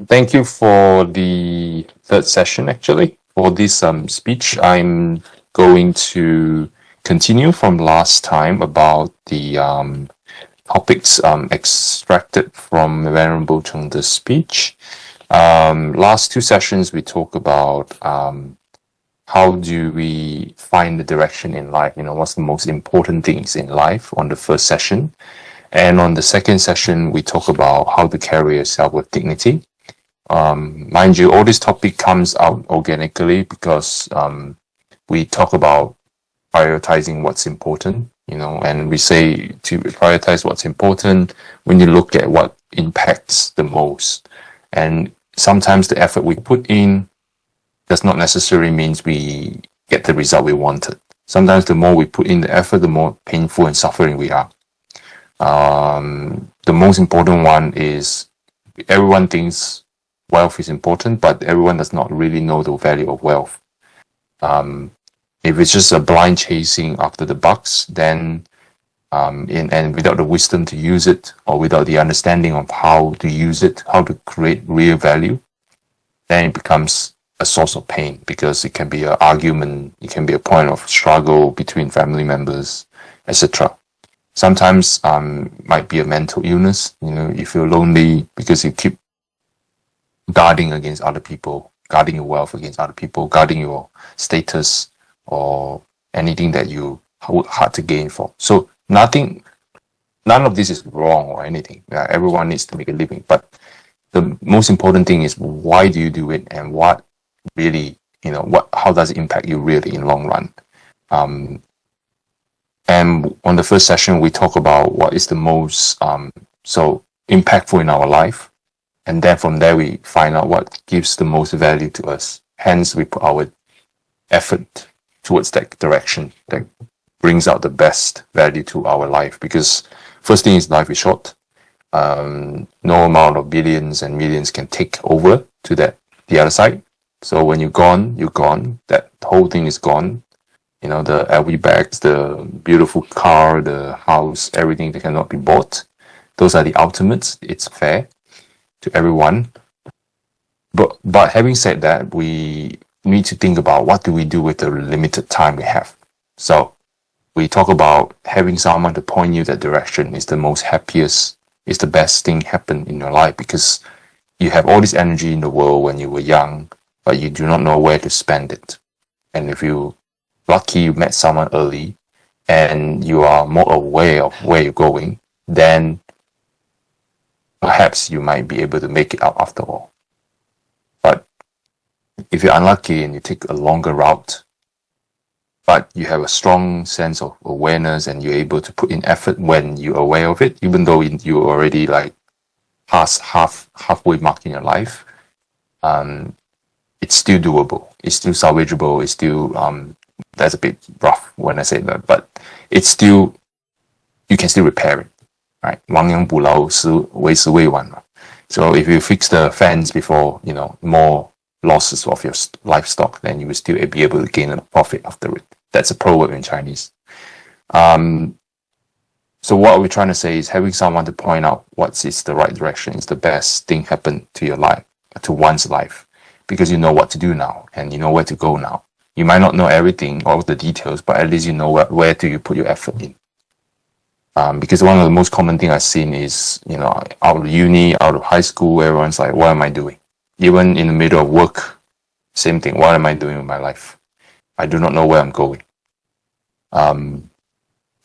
Thank you for the third session, actually. For this speech, I'm going to continue from last time about the topics extracted from Venerable Chengde's speech. Last two sessions, we talked about how do we find the direction in life, what's the most important things in life on the first session. And on the second session, we talk about how to carry yourself with dignity. Mind you, all this topic comes out organically because we talk about prioritizing what's important, and we say to prioritize what's important when you look at what impacts the most. And sometimes the effort we put in does not necessarily means we get the result we wanted. Sometimes the more we put in the effort, the more painful and suffering we are. The most important one is everyone thinks wealth is important, but everyone does not really know the value of wealth. If it's just a blind chasing after the bucks, then and without the wisdom to use it, or without the understanding of how to use it, how to create real value, then it becomes a source of pain, because it can be an argument, it can be a point of struggle between family members, etc. Sometimes might be a mental illness. You feel lonely because you keep guarding against other people, guarding your wealth against other people, guarding your status or anything that you work hard to gain for. So none of this is wrong or anything. Everyone needs to make a living, but the most important thing is why do you do it, and what really, how does it impact you really in long run? And on the first session, we talk about what is the most impactful in our life. And then from there, we find out what gives the most value to us. Hence, we put our effort towards that direction that brings out the best value to our life. Because first thing is, life is short. No amount of billions and millions can take over to the other side. So when you're gone, you're gone. That whole thing is gone. The LV bags, the beautiful car, the house, everything that cannot be bought. Those are the ultimates. It's fair to everyone. But having said that, we need to think about what do we do with the limited time we have. So we talk about having someone to point you that direction is the most happiest, is the best thing happen in your life, because you have all this energy in the world when you were young, but you do not know where to spend it. And if you lucky you met someone early and you are more aware of where you're going, then perhaps you might be able to make it out after all. But if you're unlucky and you take a longer route, but you have a strong sense of awareness and you're able to put in effort when you're aware of it, even though you're already past halfway mark in your life, it's still doable. It's still salvageable. It's still that's a bit rough when I say that, but it's still, you can still repair it, right? 亡羊补牢为时未晚. So if you fix the fence before, more losses of your livestock, then you will still be able to gain a profit after it. That's a proverb in Chinese. So what we're trying to say is having someone to point out what is the right direction is the best thing happen to your life, to one's life, because you know what to do now and you know where to go now. You might not know everything, all the details, but at least you know where do you put your effort in. Because one of the most common thing I've seen is, out of uni, out of high school, everyone's like, what am I doing? Even in the middle of work, same thing. What am I doing with my life? I do not know where I'm going.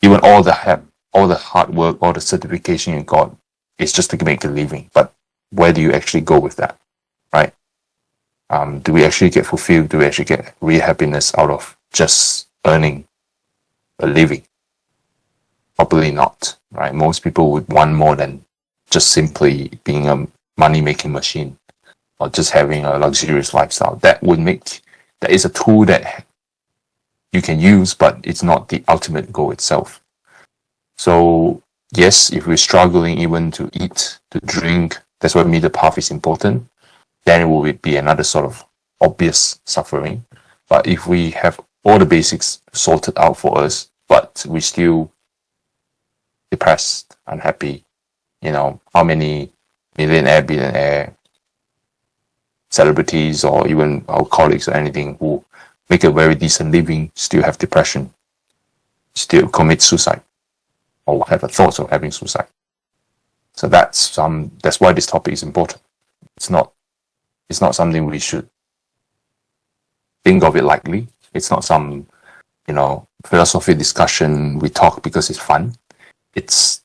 Even all the hard work, all the certification you got, it's just to make a living. But where do you actually go with that, right? Do we actually get fulfilled? Do we actually get real happiness out of just earning a living? Probably not, right? Most people would want more than just simply being a money-making machine or just having a luxurious lifestyle. That is a tool that you can use, but it's not the ultimate goal itself. So yes, if we're struggling even to eat, to drink, that's why middle path is important. Then it will be another sort of obvious suffering. But if we have all the basics sorted out for us, but we still depressed, unhappy, how many millionaire, billionaire celebrities or even our colleagues or anything who make a very decent living, still have depression, still commit suicide, or have thoughts of having suicide. So that's why this topic is important. It's not something we should think of it lightly. It's not some, philosophy discussion we talk because it's fun. It's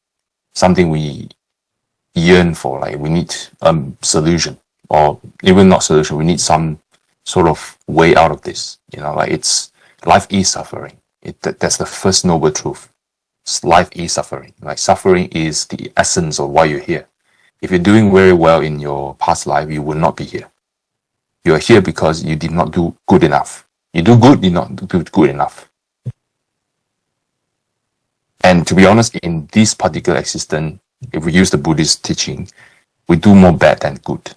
something we yearn for. Like, we need a solution, or even not solution. We need some sort of way out of this. Life is suffering. That's the first noble truth. Life is suffering. Like, suffering is the essence of why you're here. If you're doing very well in your past life, you will not be here. You are here because you did not do good enough. You do good, you not do good enough. And to be honest, in this particular existence, if we use the Buddhist teaching, we do more bad than good.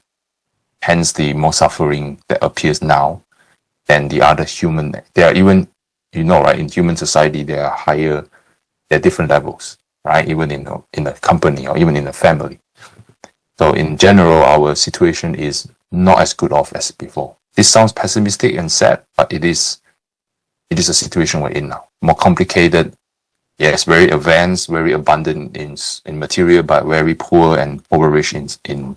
Hence, the more suffering that appears now than the other human. There are even, right, in human society, there are different levels, right? Even in a company or even in a family. So in general, our situation is not as good off as before. This sounds pessimistic and sad, but it is a situation we're in now. More complicated, yes, very advanced, very abundant in material, but very poor and impoverished in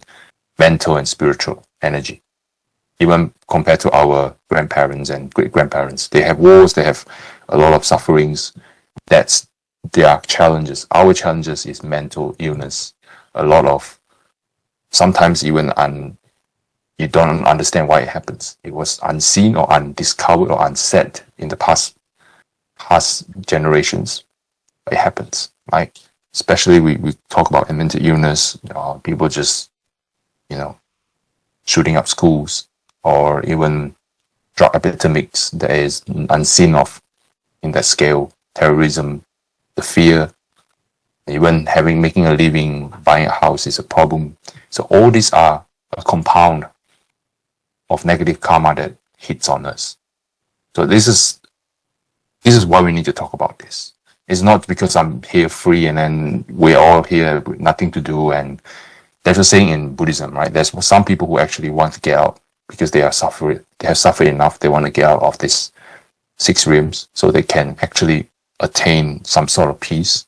mental and spiritual energy. Even compared to our grandparents and great-grandparents, they have wars, they have a lot of sufferings. That's their challenges. Our challenges is mental illness. A lot of, sometimes even you don't understand why it happens. It was unseen or undiscovered or unsaid in the past generations. It happens, right? Especially we talk about mental illness, people just, shooting up schools, or even drug epidemics that is unseen of in that scale, terrorism, the fear, even making a living, buying a house is a problem. So all these are a compound of negative karma that hits on us. So this is why we need to talk about this. It's not because I'm here free and then we're all here with nothing to do. And there's a saying in Buddhism, right? There's some people who actually want to get out because they have suffered enough. They want to get out of this 6 realms so they can actually attain some sort of peace.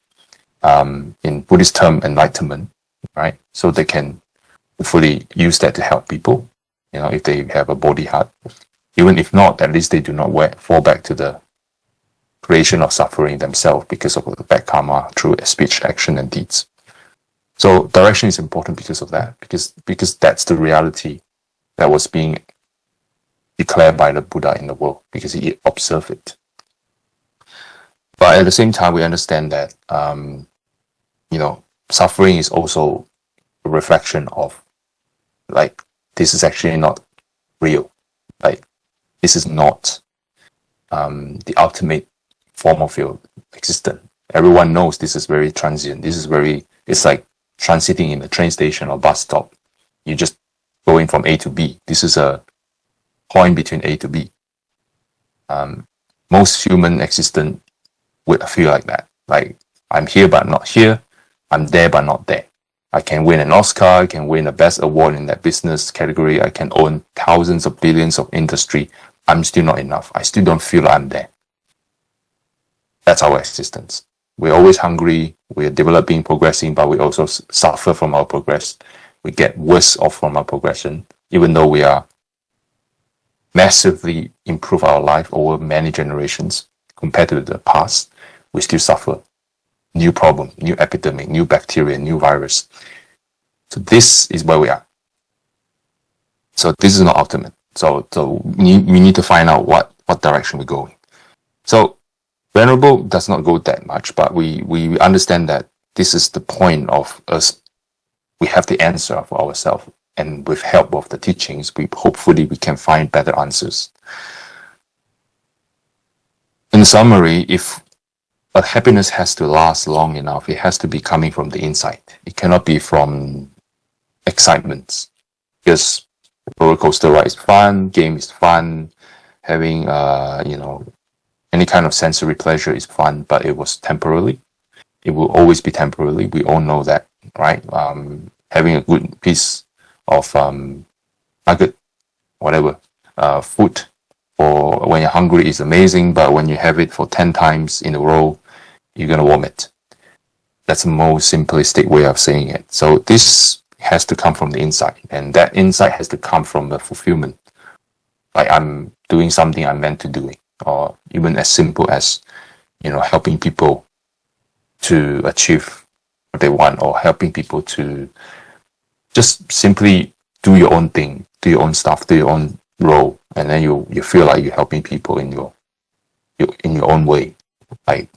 In Buddhist term, enlightenment, right? So they can hopefully use that to help people, if they have a bodhi heart. Even if not, at least they do not fall back to the creation of suffering themselves because of the bad karma through speech, action, and deeds. So direction is important because of that, because that's the reality that was being declared by the Buddha in the world, because he observed it. But at the same time, we understand that, suffering is also a reflection of, like, this is actually not real. Like, this is not the ultimate form of your existence. Everyone knows this is very transient. It's like transiting in a train station or bus stop. You're just going from A to B. This is a point between A to B. Most human existence would feel like that. Like, I'm here but not here. I'm there but not there. I can win an Oscar. I can win the best award in that business category. I can own thousands of billions of industry. I'm still not enough. I still don't feel like I'm there. That's our existence. We're always hungry. We're developing, progressing, but we also suffer from our progress. We get worse off from our progression, even though we are massively improve our life over many generations compared to the past. We still suffer. New problem, new epidemic, new bacteria, new virus. So this is where we are. So this is not ultimate. So we need to find out what direction we're going. So Venerable does not go that much, but we understand that this is the point of us. We have the answer for ourselves, and with help of the teachings, hopefully we can find better answers. In summary, if a happiness has to last long enough, it has to be coming from the inside. It cannot be from excitements. Because roller coaster ride is fun, game is fun, having any kind of sensory pleasure is fun, but it was temporarily. It will always be temporarily. We all know that, right? Having a good piece of nugget whatever. Food for when you're hungry is amazing, but when you have it for 10 times in a row, you're going to vomit. That's the most simplistic way of saying it. So this has to come from the inside, and that insight has to come from the fulfillment. Like I'm doing something I'm meant to do, or even as simple as, helping people to achieve what they want, or helping people to just simply do your own thing, do your own stuff, do your own role, and then you feel like you're helping people in your own way, like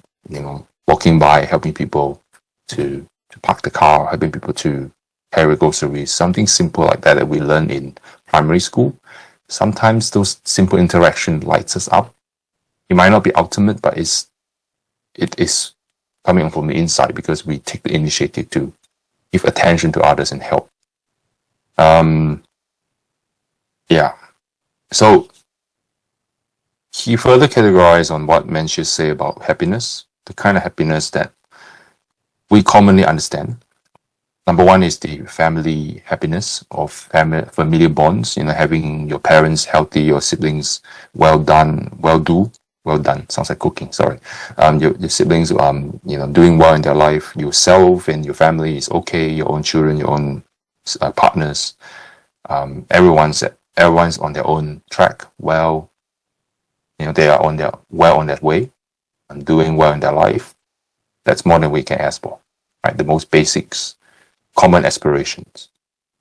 walking by, helping people to park the car, helping people to carry groceries, something simple like that we learn in primary school. Sometimes those simple interaction lights us up. It might not be ultimate, but it is coming from the inside because we take the initiative to give attention to others and help. So he further categorized on what Mencius say about happiness, the kind of happiness that we commonly understand. Number one is the family happiness of familiar bonds, having your parents healthy, your siblings well done, sounds like cooking, sorry. Your siblings, doing well in their life, yourself and your family is okay, your own children, your own partners, everyone's on their own track, well, they are on their way and doing well in their life. That's more than we can ask for, right? The most basics, common aspirations.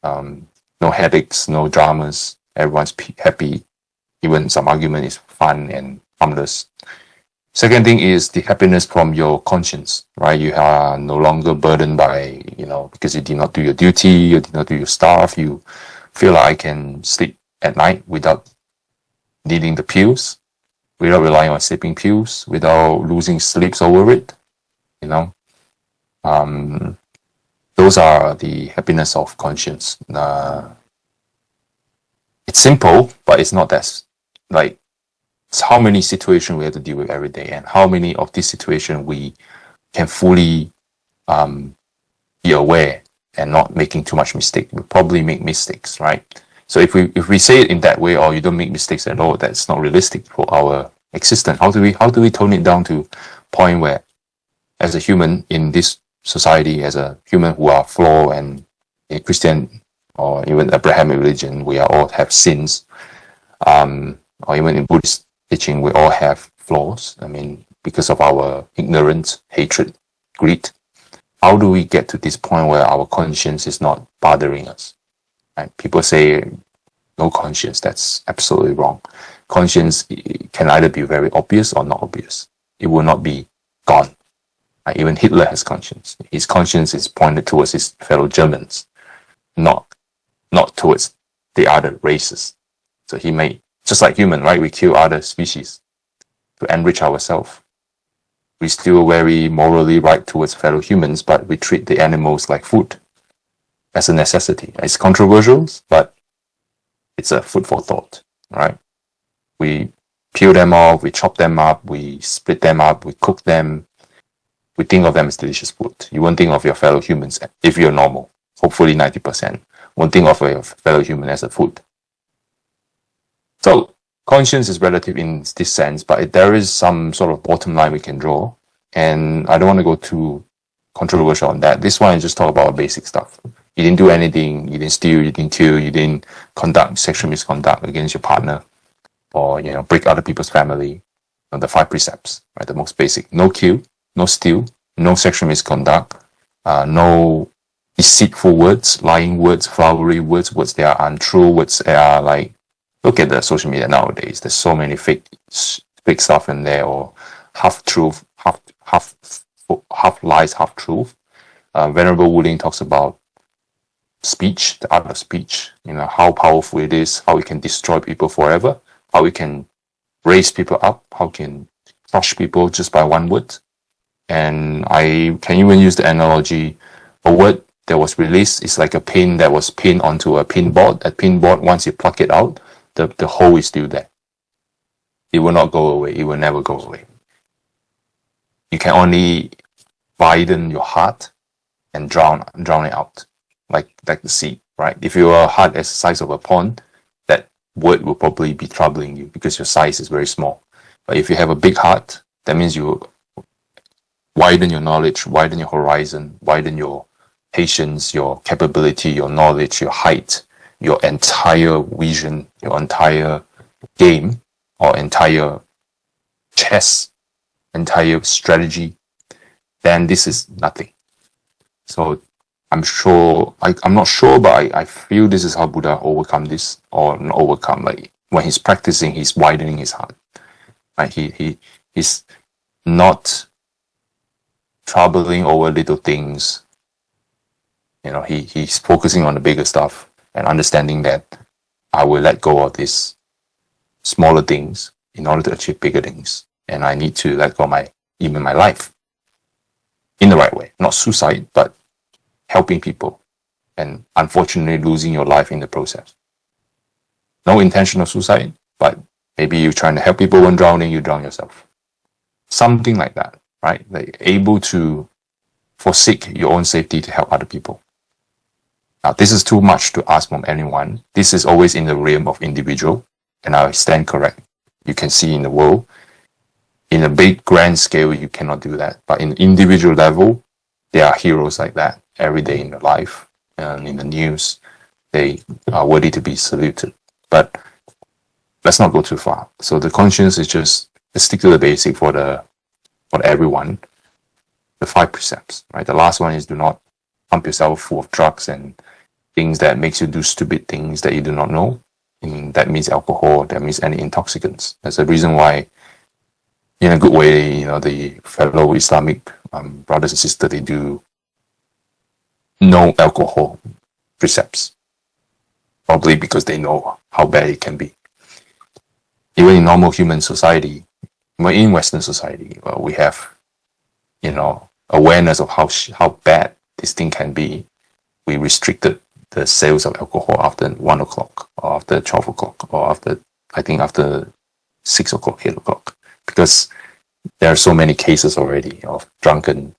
No headaches, no dramas. Everyone's happy. Even some argument is fun and harmless. Second thing is the happiness from your conscience, right? You are no longer burdened by, because you did not do your duty, you did not do your stuff. You feel like I can sleep at night without needing the pills, without relying on sleeping pills, without losing sleeps over it. Those are the happiness of conscience. It's simple, but it's not that, it's how many situations we have to deal with every day, and how many of these situations we can fully be aware and not making too much mistake. We probably make mistakes, right? So if we say it in that way, or you don't make mistakes at all, that's not realistic for our existence. How do we tone it down to a point where, as a human in this society, as a human who are flawed, and in Christian or even Abrahamic religion, we all have sins, or even in Buddhist teaching, we all have flaws. Because of our ignorance, hatred, greed. How do we get to this point where our conscience is not bothering us? Right? People say no conscience. That's absolutely wrong. Conscience can either be very obvious or not obvious. It will not be gone. Right? Even Hitler has conscience. His conscience is pointed towards his fellow Germans, not towards the other races. So he may, just like human, right? We kill other species to enrich ourselves. We're still very morally right towards fellow humans, but we treat the animals like food as a necessity. It's controversial, but it's a food for thought, right? We peel them off, we chop them up, we split them up, we cook them. We think of them as delicious food. You won't think of your fellow humans, if you're normal, hopefully 90%, won't think of your fellow human as a food. So conscience is relative in this sense, but there is some sort of bottom line we can draw. And I don't want to go too controversial on that. This one is just talk about basic stuff. You didn't do anything, you didn't steal, you didn't kill, you didn't conduct sexual misconduct against your partner, or break other people's family. The 5 precepts, right? The most basic. No kill, no steal, no sexual misconduct, no deceitful words, lying words, flowery words that are untrue, words that are like, look at the social media nowadays. There's so many fake stuff in there, or half truth, half lies, half truth. Venerable Wu Ling talks about speech, the art of speech. How powerful it is, how it can destroy people forever, how it can raise people up, how it can crush people just by one word. And I can even use the analogy: a word that was released is like a pin that was pinned onto a pinboard. A pinboard, once you pluck it out, the hole is still there. It will not go away. It will never go away. You can only widen your heart and drown it out, like the sea, right? If your heart is the size of a pond, that word will probably be troubling you because your size is very small. But if you have a big heart, that means you widen your knowledge, widen your horizon, widen your patience, your capability, your knowledge, your height, your entire vision, your entire game or entire chess, entire strategy, then this is nothing. So I'm not sure, but I feel this is how Buddha overcome this, or not overcome, like when he's practicing, he's widening his heart. Like he's not troubling over little things. He's focusing on the bigger stuff and understanding that I will let go of these smaller things in order to achieve bigger things. And I need to let go of even my life in the right way. Not suicide, but helping people. And unfortunately losing your life in the process. No intentional suicide, but maybe you're trying to help people when drowning, you drown yourself. Something like that, right? Like able to forsake your own safety to help other people. Now, this is too much to ask from anyone. This is always in the realm of individual, and I stand correct. You can see in the world, in a big grand scale, you cannot do that. But in individual level, there are heroes like that every day in your life and in the news. They are worthy to be saluted. But let's not go too far. So the conscience is just stick to the basic for everyone. The 5 precepts, right? The last one is do not pump yourself full of drugs and things that makes you do stupid things that you do not know. And that means alcohol, that means any intoxicants. That's the reason why, in a good way, the fellow Islamic brothers and sisters, they do no alcohol precepts. Probably because they know how bad it can be. Even in normal human society, in Western society, we have, awareness of how bad this thing can be. We restricted the sales of alcohol after 1 o'clock, or after 12 o'clock, or after 6 o'clock, 8 o'clock, because there are so many cases already of drunken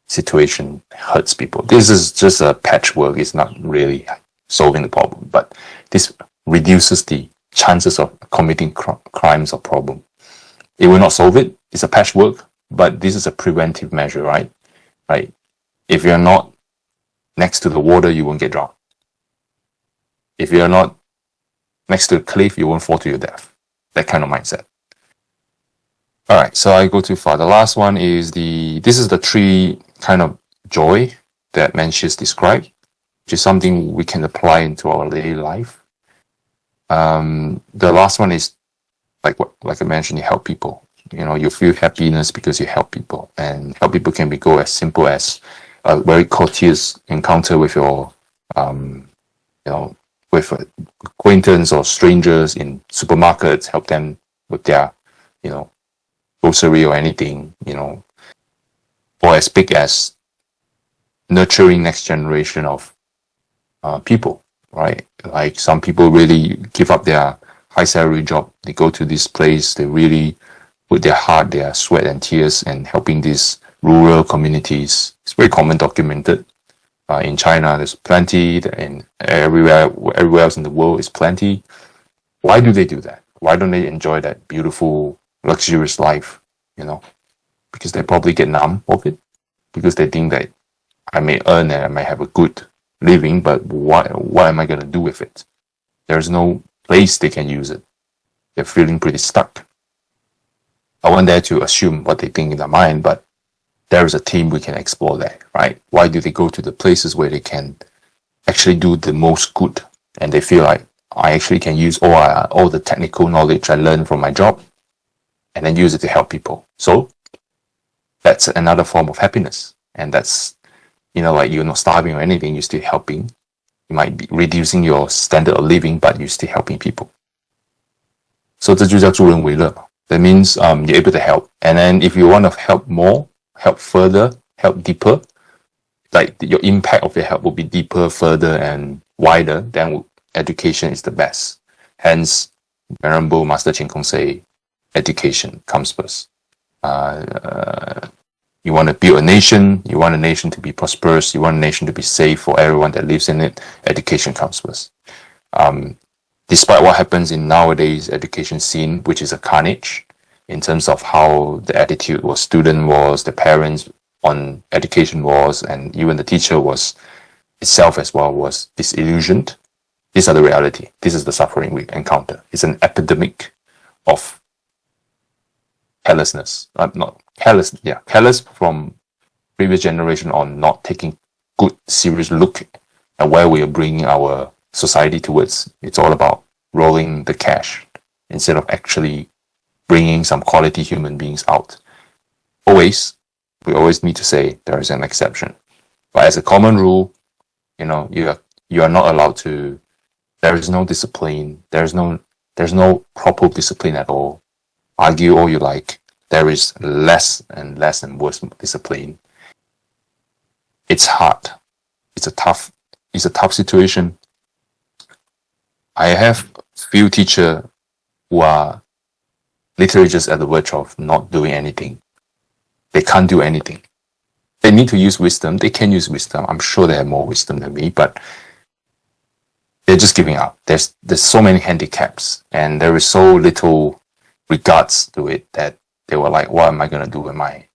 situation hurts people. This is just a patchwork. It's not really solving the problem, but this reduces the chances of committing crimes or problem. It will not solve it. It's a patchwork, but this is a preventive measure, right? Right. If you're not next to the water, you won't get drowned. If you're not next to the cliff, you won't fall to your death. That kind of mindset. All right, so I go too far. The last one is this is the 3 kind of joy that Mencius described, which is something we can apply into our daily life. The last one is like I mentioned, you help people. You feel happiness because you help people, and help people can go as simple as a very courteous encounter with your, with acquaintance or strangers in supermarkets. Help them with their, grocery or anything, or as big as nurturing next generation of people, right? Like some people really give up their high salary job. They go to this place, they really put their heart, their sweat and tears and helping these rural communities. It's very common, documented. In China, there's plenty, and everywhere else in the world is plenty. Why do they do that? Why don't they enjoy that beautiful, luxurious life? Because they probably get numb of it, because they think that I may earn and I may have a good living, but what am I going to do with it? There's no place they can use it. They're feeling pretty stuck. I want there to assume what they think in their mind, but there is a team we can explore that, right? Why do they go to the places where they can actually do the most good, and they feel like I actually can use all the technical knowledge I learned from my job and then use it to help people? So that's another form of happiness. And that's, like you're not starving or anything, you're still helping. You might be reducing your standard of living, but you're still helping people. So 这就叫助人为乐. That means you're able to help. And then if you want to help more, help further, help deeper, like your impact of your help will be deeper, further, and wider, then education is the best. Hence, Venerable Master Chin Kung say, education comes first. You want to build a nation, you want a nation to be prosperous, you want a nation to be safe for everyone that lives in it, education comes first. despite what happens in nowadays education scene, which is a carnage in terms of how the attitude was student was, the parents on education was, and even the teacher was itself as well was disillusioned. These are the reality. This is the suffering we encounter. It's an epidemic of carelessness. Not careless, yeah, careless from previous generation on not taking good, serious look at where we are bringing our society towards. It's all about rolling the cash instead of actually bringing some quality human beings out. We always need to say there is an exception. But as a common rule, you are not allowed to. There is no discipline. There's no proper discipline at all. Argue all you like. There is less and less and worse discipline. It's hard. It's a tough situation. I have few teachers who are literally just at the verge of not doing anything. They can't do anything. They need to use wisdom. They can use wisdom. I'm sure they have more wisdom than me, but they're just giving up. There's so many handicaps, and there is so little regards to it that they were like, what am I gonna do with my,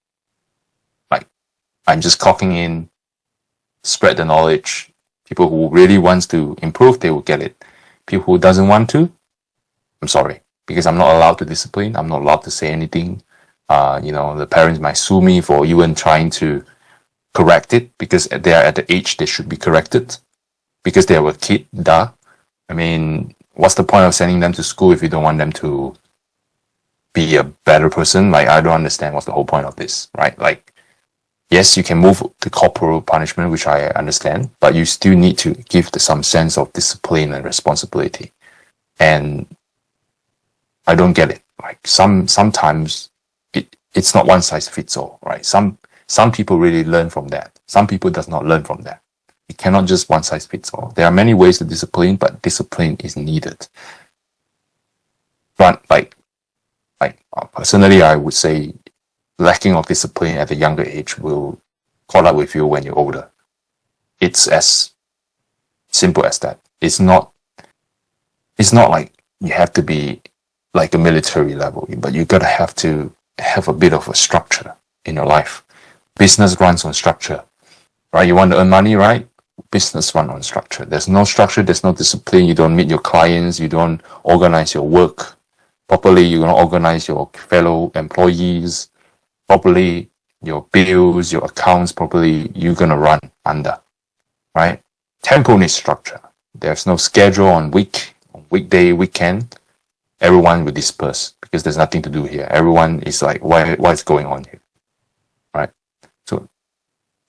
like, I'm just clocking in, spread the knowledge. People who really wants to improve, they will get it. People who doesn't want to, I'm sorry, because I'm not allowed to discipline. I'm not allowed to say anything. The parents might sue me for even trying to correct it because they are at the age they should be corrected because they were a kid. Duh. I mean, what's the point of sending them to school if you don't want them to be a better person? Like, I don't understand what's the whole point of this, right? Like, yes, you can move to corporal punishment, which I understand, but you still need to give some sense of discipline and responsibility. And I don't get it. Like sometimes it's not one size fits all, right? Some people really learn from that. Some people does not learn from that. It cannot just one size fits all. There are many ways to discipline, but discipline is needed. But like personally, I would say lacking of discipline at a younger age will caught up with you when you're older. It's as simple as that. It's not like you have to be like a military level, but you gotta have to have a bit of a structure in your life. Business runs on structure, right? You want to earn money, right? Business runs on structure. There's no structure, there's no discipline. You don't meet your clients, you don't organize your work properly, you don't organize your fellow employees properly, your bills, your accounts properly, you're gonna run under, right? Temple needs structure. There's no schedule on weekday, weekend. Everyone will disperse because there's nothing to do here. Everyone is like, what's going on here, right? So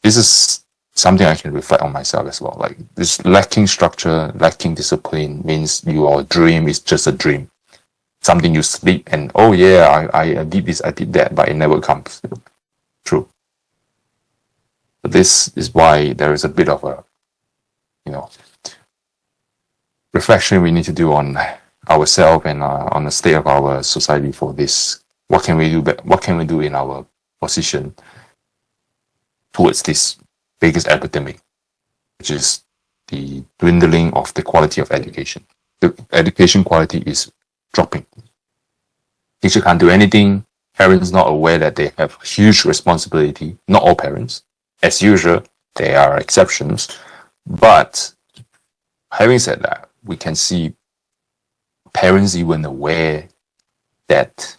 this is something I can reflect on myself as well. Like, this lacking structure, lacking discipline means your dream is just a dream. Something you sleep and, oh yeah, I did this, I did that, but it never comes true. But this is why there is a bit of a, reflection we need to do on ourselves and on the state of our society for this. What can we do? What can we do in our position towards this biggest epidemic, which is the dwindling of the quality of education? The education quality is dropping. Teacher can't do anything. Parents not aware that they have huge responsibility. Not all parents. As usual, there are exceptions. But having said that, we can see parents even aware that,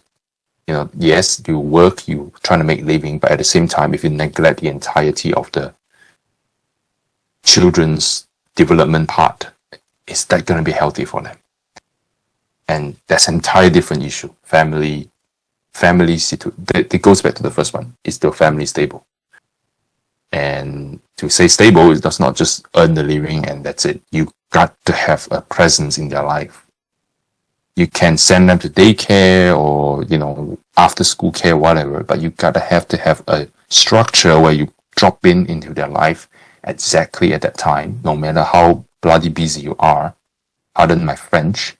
yes, you work, you trying to make a living, but at the same time, if you neglect the entirety of the children's development part, is that going to be healthy for them? And that's an entirely different issue. Family it goes back to the first one. Is the family stable? And to say stable, it does not just earn the living and that's it. You got to have a presence in their life. You can send them to daycare or, after school care, whatever, but you gotta have to have a structure where you drop into their life exactly at that time, no matter how bloody busy you are. Pardon my French.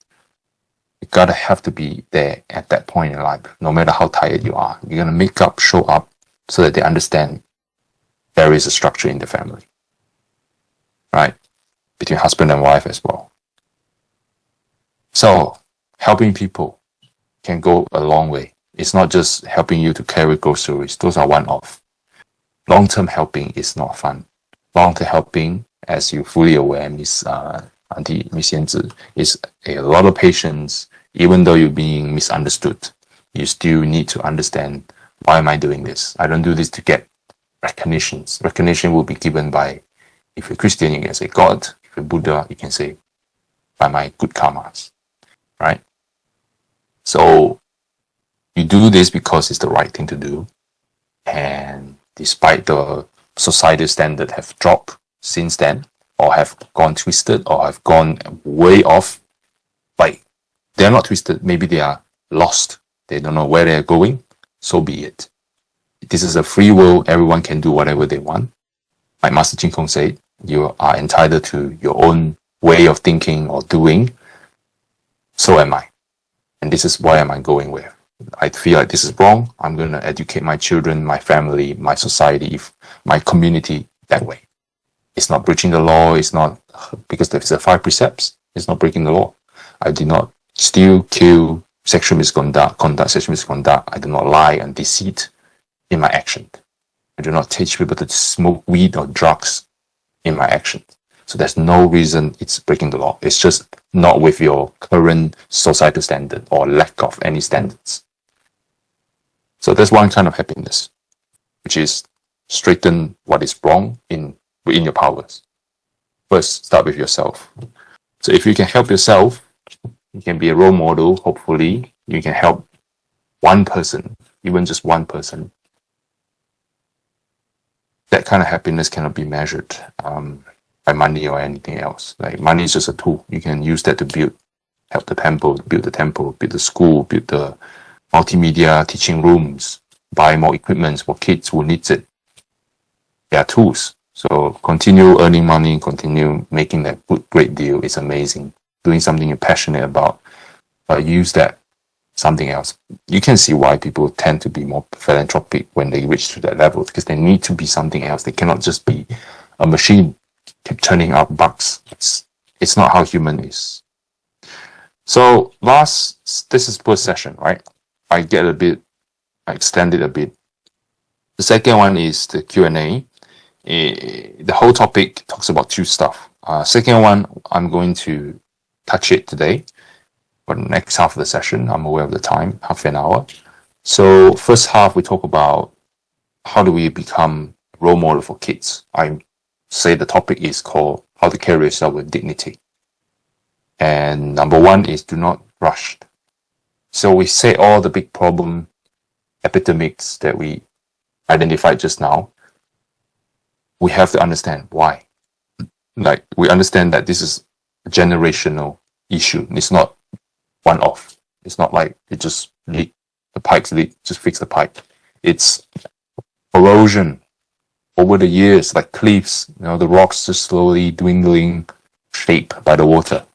You gotta have to be there at that point in life, no matter how tired you are. You're gonna show up so that they understand there is a structure in the family, right? Between husband and wife as well. So helping people can go a long way. It's not just helping you to carry groceries. Those are one-off. Long-term helping is not fun. Long-term helping, as you're fully aware, Miss Yanzi, is a lot of patience. Even though you're being misunderstood, you still need to understand, why am I doing this? I don't do this to get recognitions. Recognition will be given by, if you're Christian, you can say God. If you're Buddha, you can say by my good karmas, right? So you do this because it's the right thing to do. And despite the societal standard have dropped since then, or have gone twisted, or have gone way off, like they're not twisted, maybe they are lost. They don't know where they're going, so be it. This is a free world, everyone can do whatever they want. Like Master Chin Kong said, you are entitled to your own way of thinking or doing. So am I. And this is why am I going with. I feel like this is wrong. I'm going to educate my children, my family, my society, my community that way. It's not breaching the law. It's not, because there's the 5 precepts. It's not breaking the law. I do not steal, kill, sexual misconduct, sexual misconduct. I do not lie and deceit in my action. I do not teach people to smoke weed or drugs in my action. So there's no reason it's breaking the law. It's just not with your current societal standard or lack of any standards. So there's one kind of happiness, which is straighten what is wrong within your powers. First, start with yourself. So if you can help yourself, you can be a role model. Hopefully, you can help one person, even just one person. That kind of happiness cannot be measured by money or anything else. Like money is just a tool. You can use that to help the temple, build the school, build the multimedia teaching rooms, buy more equipment for kids who needs it. They are tools. So continue earning money, continue making that great deal. It's amazing. Doing something you're passionate about, use that something else. You can see why people tend to be more philanthropic when they reach to that level, because they need to be something else. They cannot just be a machine, keep turning out bucks. It's not how human is. So this is first session, right? I extend it a bit. The second one is the Q&A. The whole topic talks about 2 stuff. Second one, I'm going to touch it today. For the next half of the session, I'm aware of the time, half an hour. So first half, we talk about how do we become role model for kids. I say the topic is called how to carry yourself with dignity. And number 1 is do not rush. So we say all the big problem epidemics that we identified just now. We have to understand why. Like, we understand that this is a generational issue. It's not one-off. It's not like it just leak, the pipes leak, just fix the pipe. It's erosion over the years, like cliffs, the rocks just slowly dwindling shape by the water.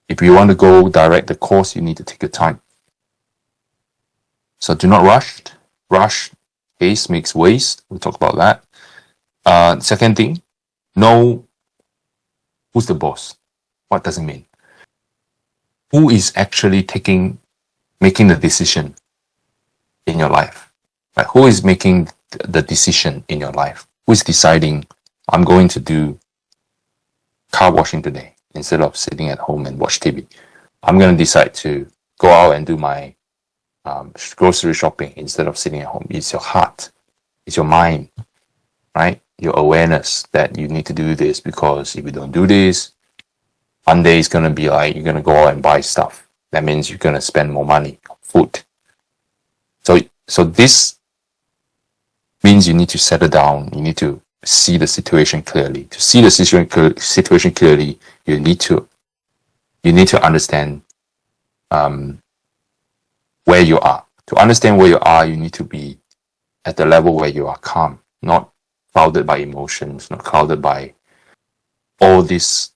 If you want to go direct the course, you need to take your time. So do not rush. Rush, haste makes waste. We'll talk about that. Second thing, know who's the boss. What does it mean? Who is actually making the decision in your life? Like, who is making the decision in your life? Who is deciding, I'm going to do car washing today instead of sitting at home and watch TV? I'm going to decide to go out and do my grocery shopping instead of sitting at home. It's your heart. It's your mind, right? Your awareness that you need to do this, because if you don't do this, one day it's going to be like you're going to go out and buy stuff. That means you're going to spend more money on food. So this means you need to settle down. You need to see the situation clearly. To see the situation clearly, you need to understand where you are. To understand where you are, you need to be at the level where you are calm, not clouded by emotions, not clouded by all these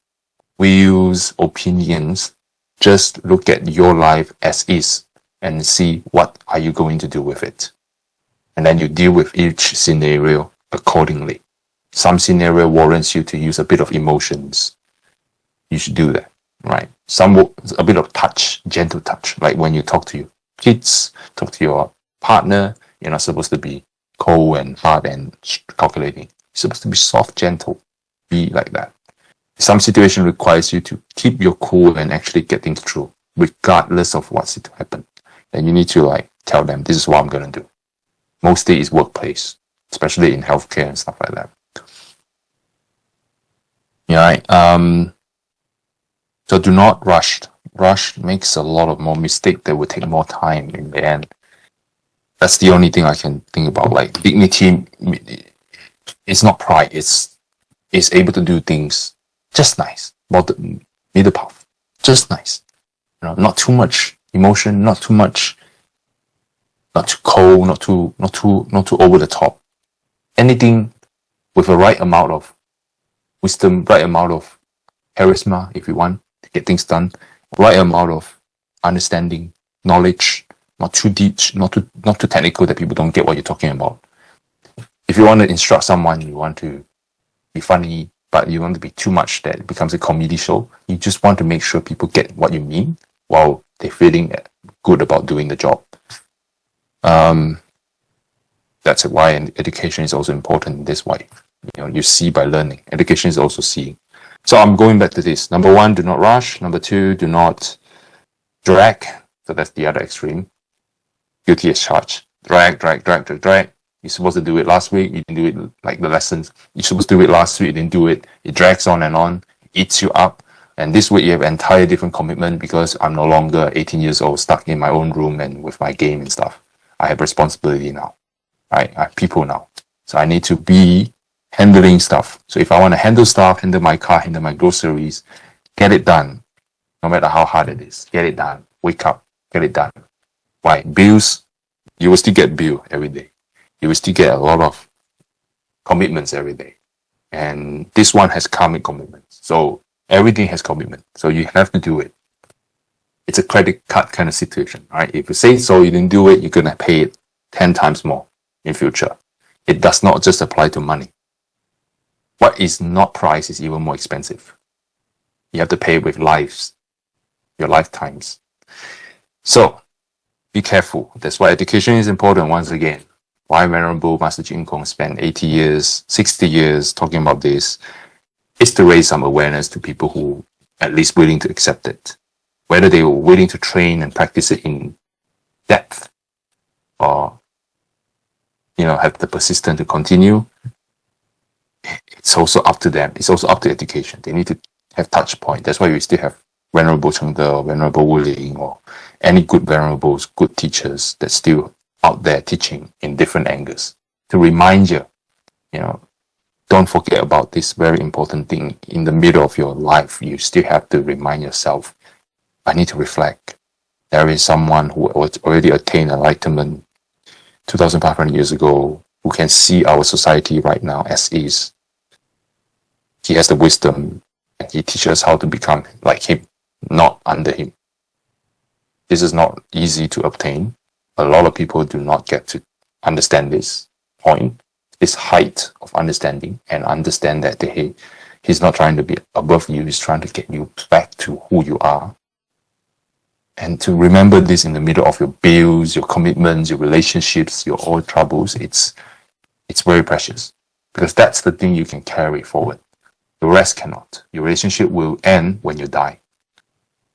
views, opinions. Just look at your life as is and see what are you going to do with it. And then you deal with each scenario accordingly. Some scenario warrants you to use a bit of emotions. You should do that, right? a bit of touch, gentle touch. Like when you talk to your kids, talk to your partner, you're not supposed to be cold and hard and calculating. You're supposed to be soft, gentle. Be like that. Some situation requires you to keep your cool and actually get things through, regardless of what's to happen. And you need to like tell them, this is what I'm going to do. Mostly is workplace, especially in healthcare and stuff like that. Yeah, right? So do not rush. Rush makes a lot of more mistake that will take more time in the end. That's the only thing I can think about. Like dignity, it's not pride. It's able to do things just nice. About the middle path, just nice. Not too much emotion, not too much, not too cold, not too over the top. Anything with a right amount of wisdom, right amount of charisma, if you want to get things done, right amount of understanding, knowledge, not too deep, not too technical that people don't get what you're talking about. If you want to instruct someone, you want to be funny, but you want to be too much that it becomes a comedy show. You just want to make sure people get what you mean while they're feeling good about doing the job. That's why education is also important in this way. You see by learning. Education is also seeing. So I'm going back to this. Number 1, do not rush. Number 2, do not drag. So that's the other extreme. Guilty as charged. Drag. You're supposed to do it last week. You didn't do it like the lessons. You're supposed to do it last week. You didn't do it. It drags on and on. It eats you up. And this week you have an entire different commitment because I'm no longer 18 years old, stuck in my own room and with my game and stuff. I have responsibility now. Right? I have people now. So I need to be handling stuff. So if I want to handle stuff, handle my car, handle my groceries, get it done. No matter how hard it is. Get it done. Wake up. Get it done. Why? Bills. You will still get bill every day. You will still get a lot of commitments every day. And this one has karmic commitments. So everything has commitment. So you have to do it. It's a credit card kind of situation, right? If you say so, you didn't do it, you're going to pay it 10 times more in future. It does not just apply to money. What is not priced is even more expensive. You have to pay with lives, your lifetimes. So be careful. That's why education is important once again. Why Venerable Master Chin Kong spent 80 years, 60 years talking about this is to raise some awareness to people who at least willing to accept it. Whether they were willing to train and practice it in depth or, have the persistence to continue, it's also up to them. It's also up to education. They need to have touch point. That's why we still have Venerable Chengde or Venerable Wu Ling or any good venerables, good teachers that's still out there teaching in different angles to remind you, don't forget about this very important thing in the middle of your life. You still have to remind yourself, I need to reflect. There is someone who already attained enlightenment 2,500 years ago who can see our society right now as is. He has the wisdom and he teaches us how to become like him, not under him. This is not easy to obtain. A lot of people do not get to understand this point, this height of understanding, and understand that he's not trying to be above you, he's trying to get you back to who you are. And to remember this in the middle of your bills, your commitments, your relationships, your all troubles, it's very precious. Because that's the thing you can carry forward. The rest cannot. Your relationship will end when you die.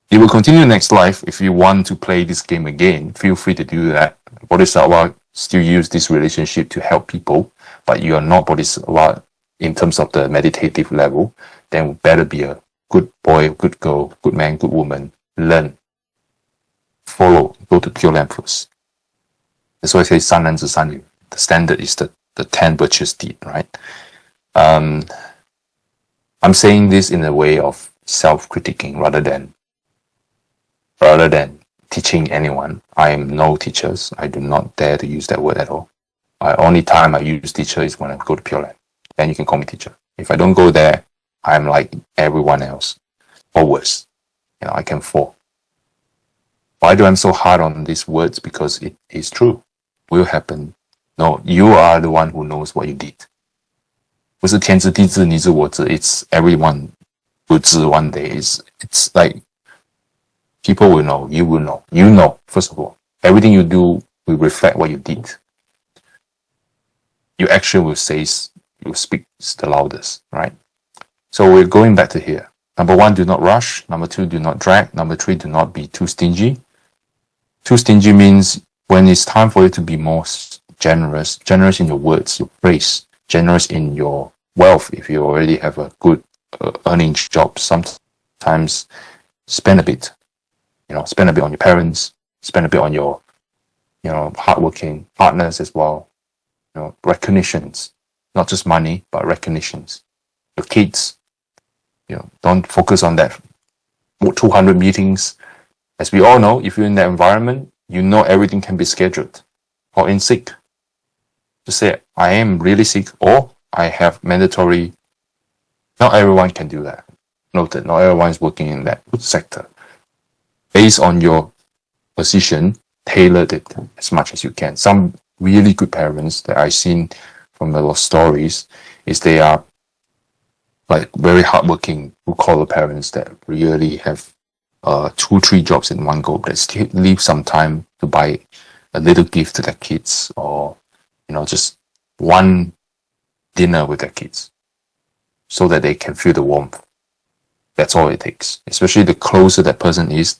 It will continue next life. If you want to play this game again, feel free to do that. Bodhisattva still use this relationship to help people, but you are not Bodhisattva in terms of the meditative level, then better be a good boy, good girl, good man, good woman. Learn. Follow. Go to Pure Land first. That's why I say San Ren Zi San Yu. The standard is the 10 virtuous deed, right? I'm saying this in a way of self-critiquing rather than teaching anyone. I am no teachers. I do not dare to use that word at all. Only time I use teacher is when I go to Pure Land. Then you can call me teacher. If I don't go there, I'm like everyone else. Or worse. I can fall. Why do I'm so hard on these words? Because it is true. Will happen. No, you are the one who knows what you did. 不是天知地知你知我知. It's everyone will 知 one day. It's like People will know, you will know. You know, first of all. Everything you do will reflect what you did. Your action will speak the loudest, right? So we're going back to here. Number 1, do not rush. Number 2, do not drag. Number 3, do not be too stingy. Too stingy means when it's time for you to be more generous in your words, your praise, generous in your wealth. If you already have a good earning job, sometimes spend a bit. Spend a bit on your parents, spend a bit on your, hardworking partners as well. Recognitions, not just money, but recognitions. Your kids, don't focus on that 200 meetings. As we all know, if you're in that environment, everything can be scheduled. Or in sick, to say, I am really sick, or I have mandatory. Not everyone can do that. Noted, not everyone is working in that sector. Based on your position, tailor it as much as you can. Some really good parents that I've seen from a lot of stories is they are like very hardworking, blue-collar parents that really have 2-3 jobs in one go, that still leave some time to buy a little gift to their kids, or just one dinner with their kids, so that they can feel the warmth. That's all it takes. Especially the closer that person is,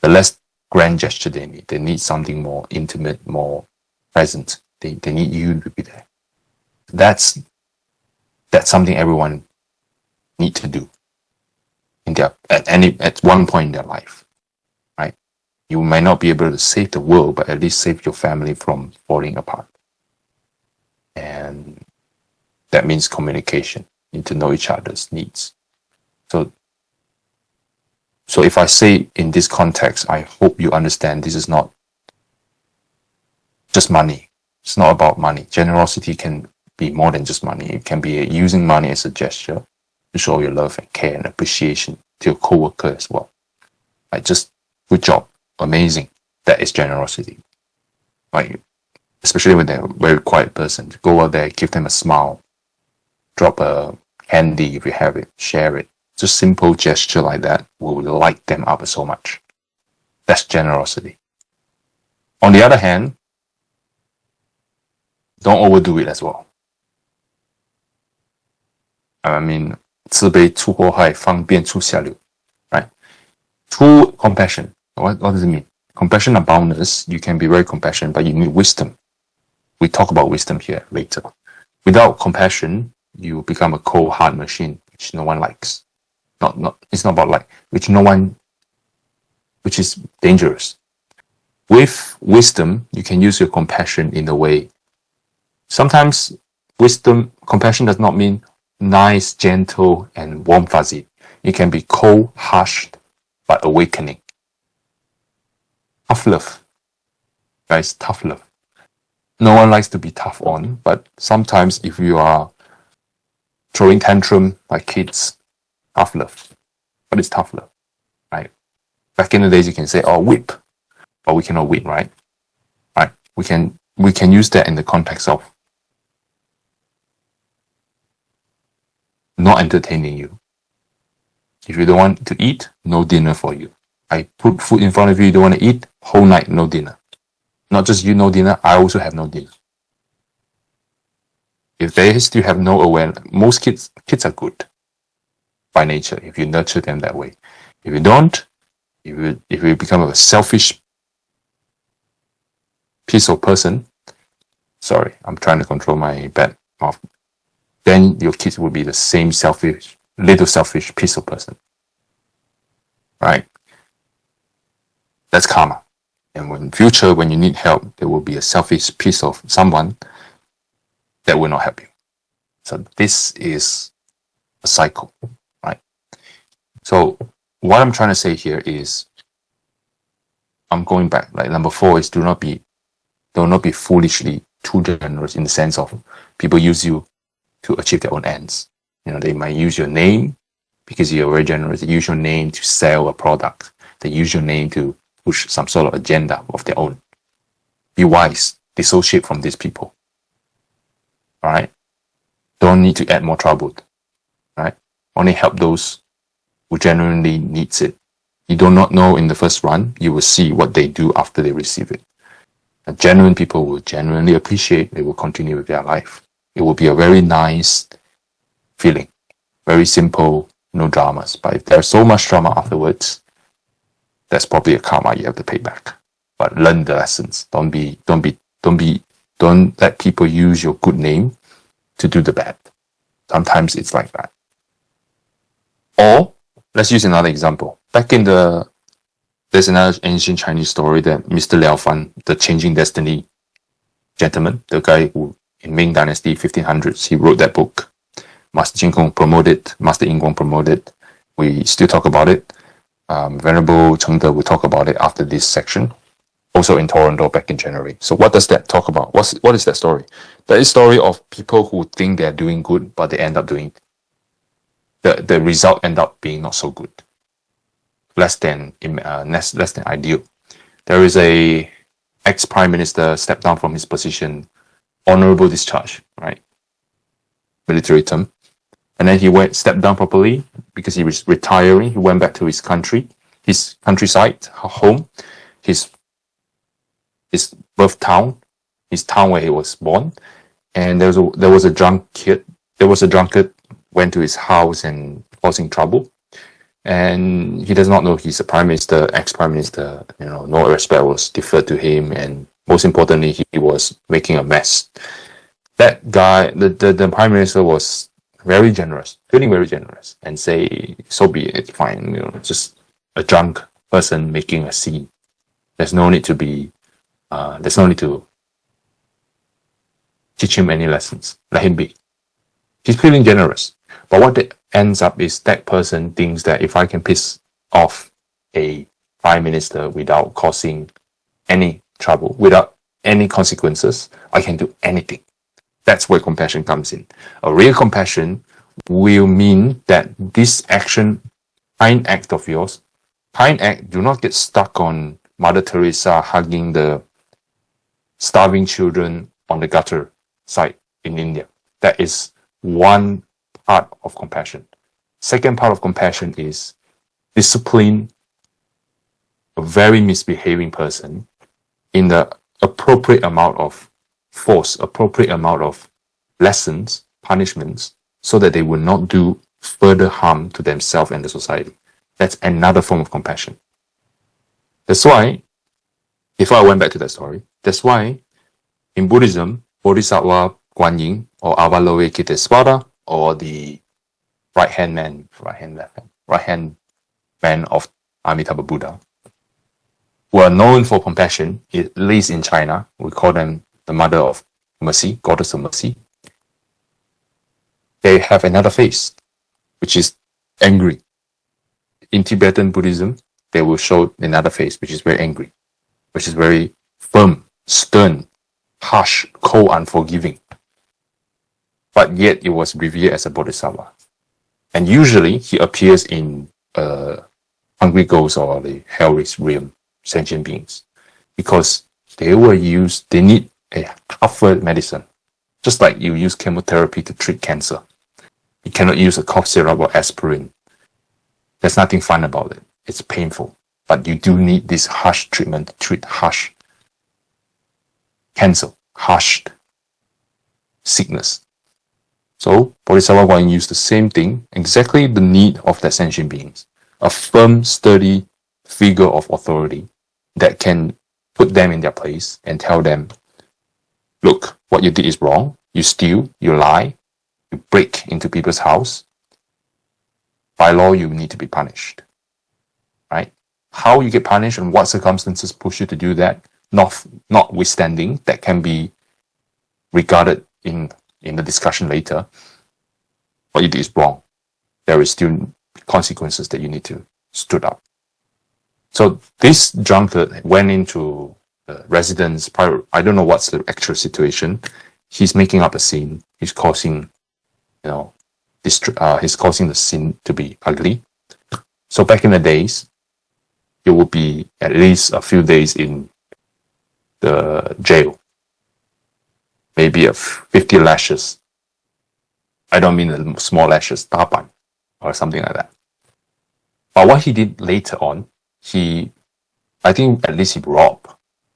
the less grand gesture they need. They need something more intimate, more present. They need you to be there. That's something everyone need to do at one point in their life, right? You might not be able to save the world, but at least save your family from falling apart. And that means communication. You need to know each other's needs. So if I say in this context, I hope you understand this is not just money. It's not about money. Generosity can be more than just money. It can be using money as a gesture to show your love and care and appreciation to your coworker as well. Like, just good job, amazing. That is generosity. Like, especially when they're a very quiet person, go out there, give them a smile, drop a candy if you have it, share it. Just simple gesture like that will light them up so much. That's generosity. On the other hand, don't overdo it as well. I mean, 慈悲出祸害，方便出下流, right? True compassion. What does it mean? Compassion and boundless. You can be very compassionate, but you need wisdom. We talk about wisdom here later. Without compassion, you become a cold, hard machine, which no one likes. It's not about like, which is dangerous. With wisdom, you can use your compassion in a way. Sometimes compassion does not mean nice, gentle, and warm fuzzy. It can be cold, harsh, but awakening. Tough love. Guys, tough love. No one likes to be tough on, but sometimes if you are throwing tantrum like kids, tough love. What is tough love? Right? Back in the days, you can say, oh, whip. But we cannot whip, right? Right? We can use that in the context of not entertaining you. If you don't want to eat, no dinner for you. I put food in front of you, you don't want to eat, whole night, no dinner. Not just you, no dinner, I also have no dinner. If they still have no awareness, most kids are good by nature if you nurture them that way. If you don't, if you become a selfish piece of person, sorry, I'm trying to control my bad mouth, then your kids will be the same little selfish piece of person. Right? That's karma. And in future, when you need help, there will be a selfish piece of someone that will not help you. So this is a cycle, right? So what I'm trying to say here is, I'm going back. Like number 4 is do not be foolishly too generous, in the sense of people use you to achieve their own ends. They might use your name because you're very generous. They use your name to sell a product. They use your name to push some sort of agenda of their own. Be wise. Dissociate from these people. All right? Don't need to add more trouble. Right? Only help those who genuinely need you do not know in the first run, you will see what they do after they receive it. And genuine people will genuinely appreciate, they will continue with their life. It will be a very nice feeling, very simple, no dramas. But if there's so much drama afterwards, that's probably a karma you have to pay back. But learn the lessons. Don't let people use your good name to do the bad. Sometimes it's like that. Or let's use another example. There's another ancient Chinese story that Mr. Liao Fan, the changing destiny gentleman, the guy who in Ming Dynasty 1500s, he wrote that book. Master Jin Kong promoted, Master Yin Guang promoted. We still talk about it. Venerable Cheng De will talk about it after this section. Also in Toronto back in January. So what does that talk about? What is that story? That is a story of people who think they're doing good, but they end up doing the result end up being not so good. Less than ideal. There is a ex-prime minister stepped down from his position, honorable discharge, right? Military term. And then he stepped down properly because he was retiring. He went back to his country, his countryside, home, his birth town, his town where he was born. And there was a drunkard went to his house and causing trouble. And he does not know he's a prime minister, ex-prime minister. No respect was deferred to him, and most importantly, he was making a mess. That guy, the prime minister, was very generous, feeling very generous, and say, "So be it, it's fine. Just a drunk person making a scene. There's no need to teach him any lessons. Let him be." He's feeling generous. But what it ends up is that person thinks that if I can piss off a prime minister without causing any trouble, without any consequences, I can do anything. That's where compassion comes in. A real compassion will mean that this action, kind act of yours, do not get stuck on Mother Teresa hugging the starving children on the gutter side in India. That is one part of compassion. Second part of compassion is discipline a very misbehaving person in the appropriate amount of force, appropriate amount of lessons, punishments, so that they will not do further harm to themselves and the society. That's another form of compassion. That's why, if I went back to that story, that's why in Buddhism, Bodhisattva Guan Yin or Avalokitesvara, or the right hand man of Amitabha Buddha, who are known for compassion, at least in China. We call them the mother of mercy, goddess of mercy. They have another face, which is angry. In Tibetan Buddhism, they will show another face, which is very angry, which is very firm, stern, harsh, cold, unforgiving. But yet it was revered as a bodhisattva. And usually he appears in hungry ghosts or the hell realm, sentient beings, because they need a tougher medicine. Just like you use chemotherapy to treat cancer. You cannot use a cough syrup or aspirin. There's nothing fun about it. It's painful. But you do need this harsh treatment to treat harsh cancer, harsh sickness. So Bodhisattva Guan Yin used the same thing, exactly the need of that sentient beings. A firm, sturdy figure of authority that can put them in their place and tell them, look, what you did is wrong. You steal, you lie, you break into people's house. By law, you need to be punished. Right? How you get punished and what circumstances push you to do that, notwithstanding, that can be regarded in the discussion later. What you did is wrong. There is still consequences that you need to stood up. So this drunkard went into the residence. I don't know what's the actual situation. He's making up a scene. He's causing, he's causing the scene to be ugly. So back in the days, you will be at least a few days in the jail. Maybe 50 lashes. I don't mean the small lashes, tapan, or something like that. But what he did later on, I think at least he robbed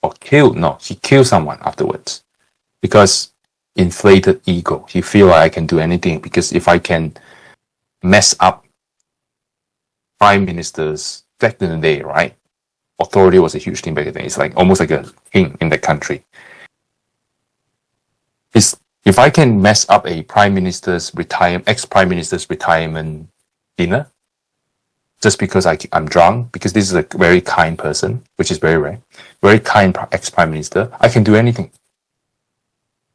or killed. No, he killed someone afterwards because inflated ego. He feel like I can do anything because if I can mess up prime ministers back in the day, right? Authority was a huge thing back then. It's like almost like a king in the country. If I can mess up a ex-prime minister's retirement dinner, just because I'm drunk, because this is a very kind person, which is very rare, very kind ex-prime minister, I can do anything.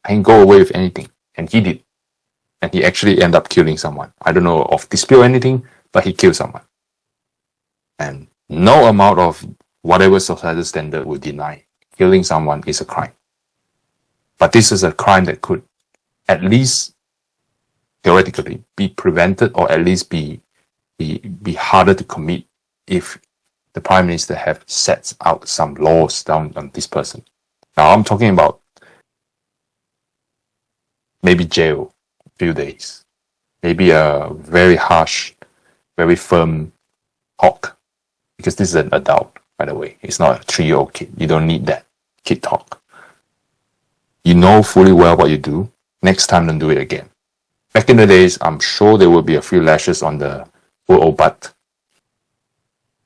I can go away with anything. And he did. And he actually ended up killing someone. I don't know of dispute or anything, but he killed someone. And no amount of whatever societal standard would deny killing someone is a crime. But this is a crime that could at least theoretically be prevented or at least be harder to commit if the prime minister have set out some laws down on this person. Now I'm talking about maybe jail a few days, maybe a very harsh, very firm talk, because this is an adult, by the way. It's not a 3-year-old kid. You don't need that kid talk. You know fully well what you do. Next time, don't do it again. Back in the days, I'm sure there will be a few lashes on the poor old butt.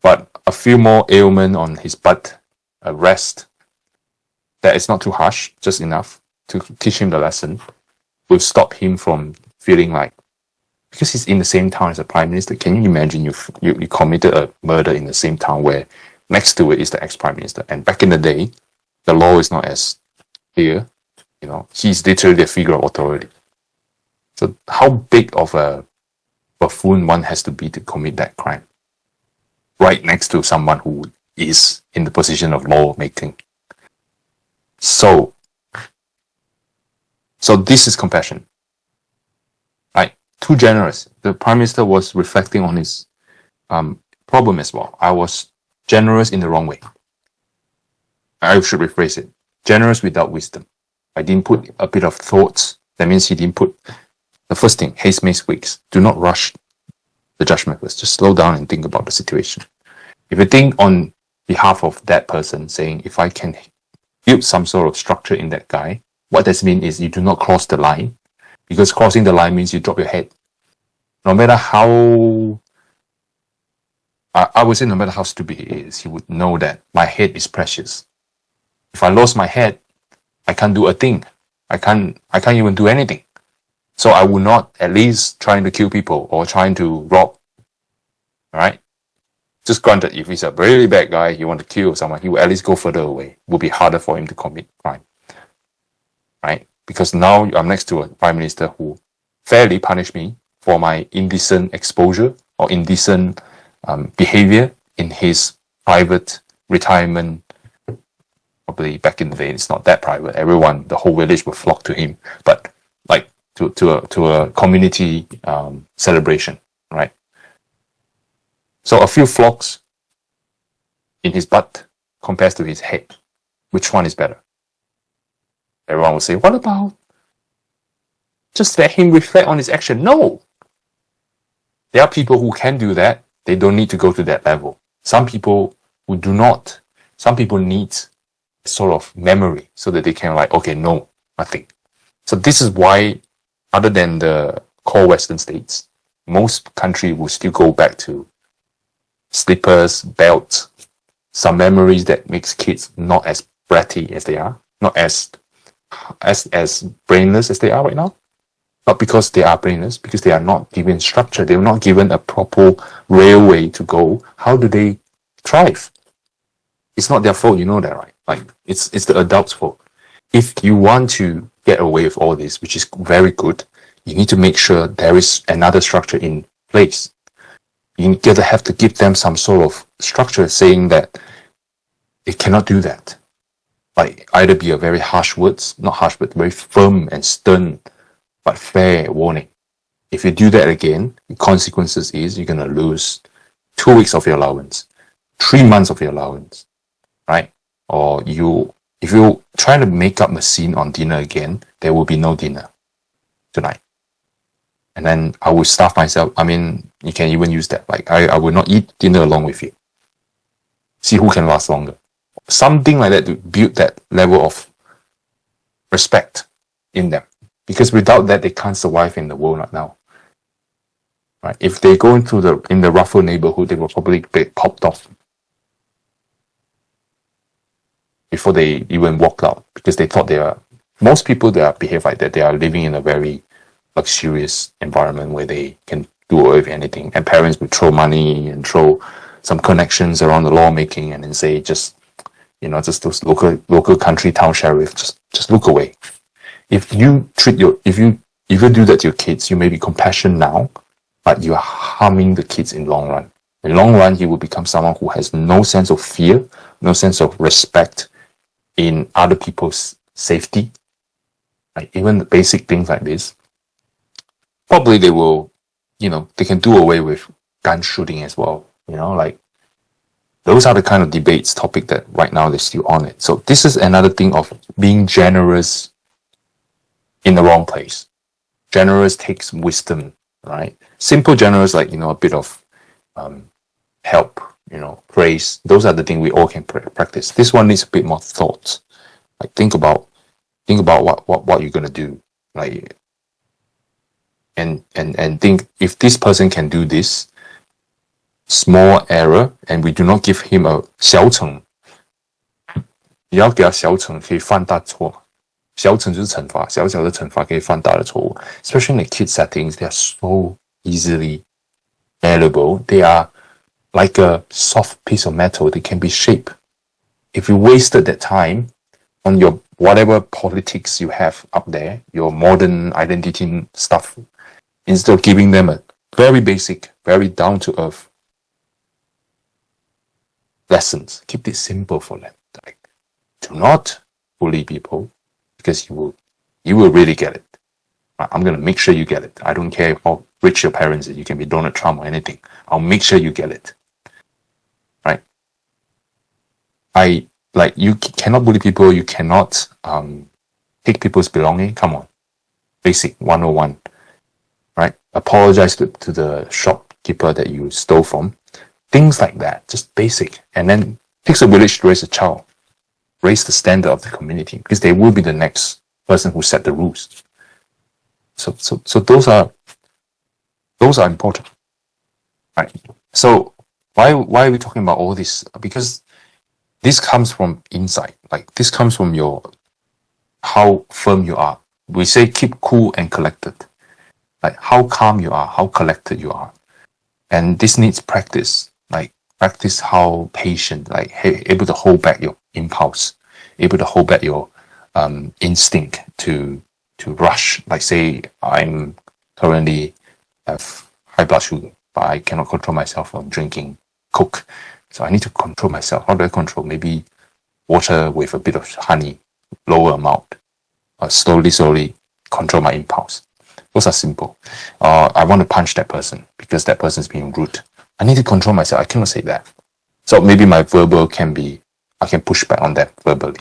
But a few more ailment on his butt, a rest, that is not too harsh, just enough to teach him the lesson, will stop him from feeling like, because he's in the same town as the prime minister, can you imagine you committed a murder in the same town where next to it is the ex-prime minister? And back in the day, the law is not as clear. You know, he's literally a figure of authority. So how big of a buffoon one has to be to commit that crime? Right next to someone who is in the position of lawmaking. So this is compassion. Right? Too generous. The prime minister was reflecting on his problem as well. I was generous in the wrong way. I should rephrase it. Generous without wisdom. I didn't put a bit of thoughts. That means he didn't put the first thing, haste makes weak. Do not rush the judgment first. Just slow down and think about the situation. If you think on behalf of that person, saying, if I can build some sort of structure in that guy, what that means is you do not cross the line, because crossing the line means you drop your head. No matter how, I would say no matter how stupid he is, he would know that my head is precious. If I lost my head, I can't do a thing. I can't even do anything. So I will not at least trying to kill people or trying to rob. Alright? Just granted, if he's a really bad guy, he want to kill someone, he will at least go further away. It will be harder for him to commit crime. Right? Because now I'm next to a prime minister who fairly punished me for my indecent exposure or indecent behavior in his private retirement. Probably back in the day, it's not that private. Everyone, the whole village will flock to him, but like to a community celebration, right? So a few flocks in his butt compares to his head. Which one is better? Everyone will say, what about just let him reflect on his action? No. There are people who can do that. They don't need to go to that level. Some people who do not. Some people need sort of memory so that they can like, okay, no, nothing. So this is why, other than the core Western states, most countries will still go back to slippers, belts, some memories that makes kids not as bratty as they are, not as brainless as they are right now. Not because they are brainless, because they are not given structure. They were not given a proper railway to go. How do they thrive? It's not their fault, you know that, right? Like, it's the adults' fault. If you want to get away with all this, which is very good, you need to make sure there is another structure in place. You have to give them some sort of structure saying that they cannot do that. Like, either be a very harsh words, not harsh, but very firm and stern, but fair warning. If you do that again, the consequences is you're going to lose 2 weeks of your allowance, 3 months of your allowance, right? Or if you try to make up a scene on dinner again, there will be no dinner tonight. And then I will starve myself. I mean, you can even use that. Like, I will not eat dinner along with you. See who can last longer. Something like that to build that level of respect in them. Because without that, they can't survive in the world right now. Right? If they go into in the rougher neighborhood, they will probably get popped off before they even walked out, because they thought most people that behave like that, they are living in a very luxurious environment where they can do anything, and parents will throw money and throw some connections around the lawmaking and then say, just those local country town sheriff, just look away. If you do that to your kids, you may be compassionate now, but you are harming the kids in long run. In long run, you will become someone who has no sense of fear, no sense of respect in other people's safety. Like even the basic things like this, probably they will, they can do away with gun shooting as well. Like those are the kind of topic that right now they're still on it. So this is another thing of being generous in the wrong place. Generous takes wisdom, right? Simple generous, like, a bit of help, praise. Those are the things we all can practice. This one needs a bit more thought. Like think about what you're gonna do, like, and think if this person can do this small error, and we do not give him a 小惩，你要给他小惩可以犯大错。小惩就是惩罚，小小的惩罚可以犯大的错误。Especially in the kid settings, they are so easily malleable. They are like a soft piece of metal. They can be shaped. If you wasted that time on your whatever politics you have up there, your modern identity stuff, instead of giving them a very basic, very down-to-earth lessons, keep it simple for them. Like, do not bully people, because you will really get it. I'm going to make sure you get it. I don't care how rich your parents are. You can be Donald Trump or anything. I'll make sure you get it. Right? You cannot bully people. You cannot take people's belonging. Come on. Basic 101. Right? Apologize to the shopkeeper that you stole from. Things like that. Just basic. And then it takes a village to raise a child. Raise the standard of the community, because they will be the next person who set the rules. So those are important, right? So why are we talking about all this? Because this comes from inside. Like this comes from how firm you are. We say keep cool and collected. Like how calm you are, how collected you are, and this needs practice. Like practice how patient, like able to hold back your impulse, able to hold back your instinct to rush. Like say I'm currently have high blood sugar, but I cannot control myself from drinking Coke. So I need to control myself. How do I control? Maybe water with a bit of honey, lower amount. Slowly control my impulse. Those are simple. I want to punch that person because that person is being rude. I need to control myself. I cannot say that. So maybe my verbal I can push back on that verbally.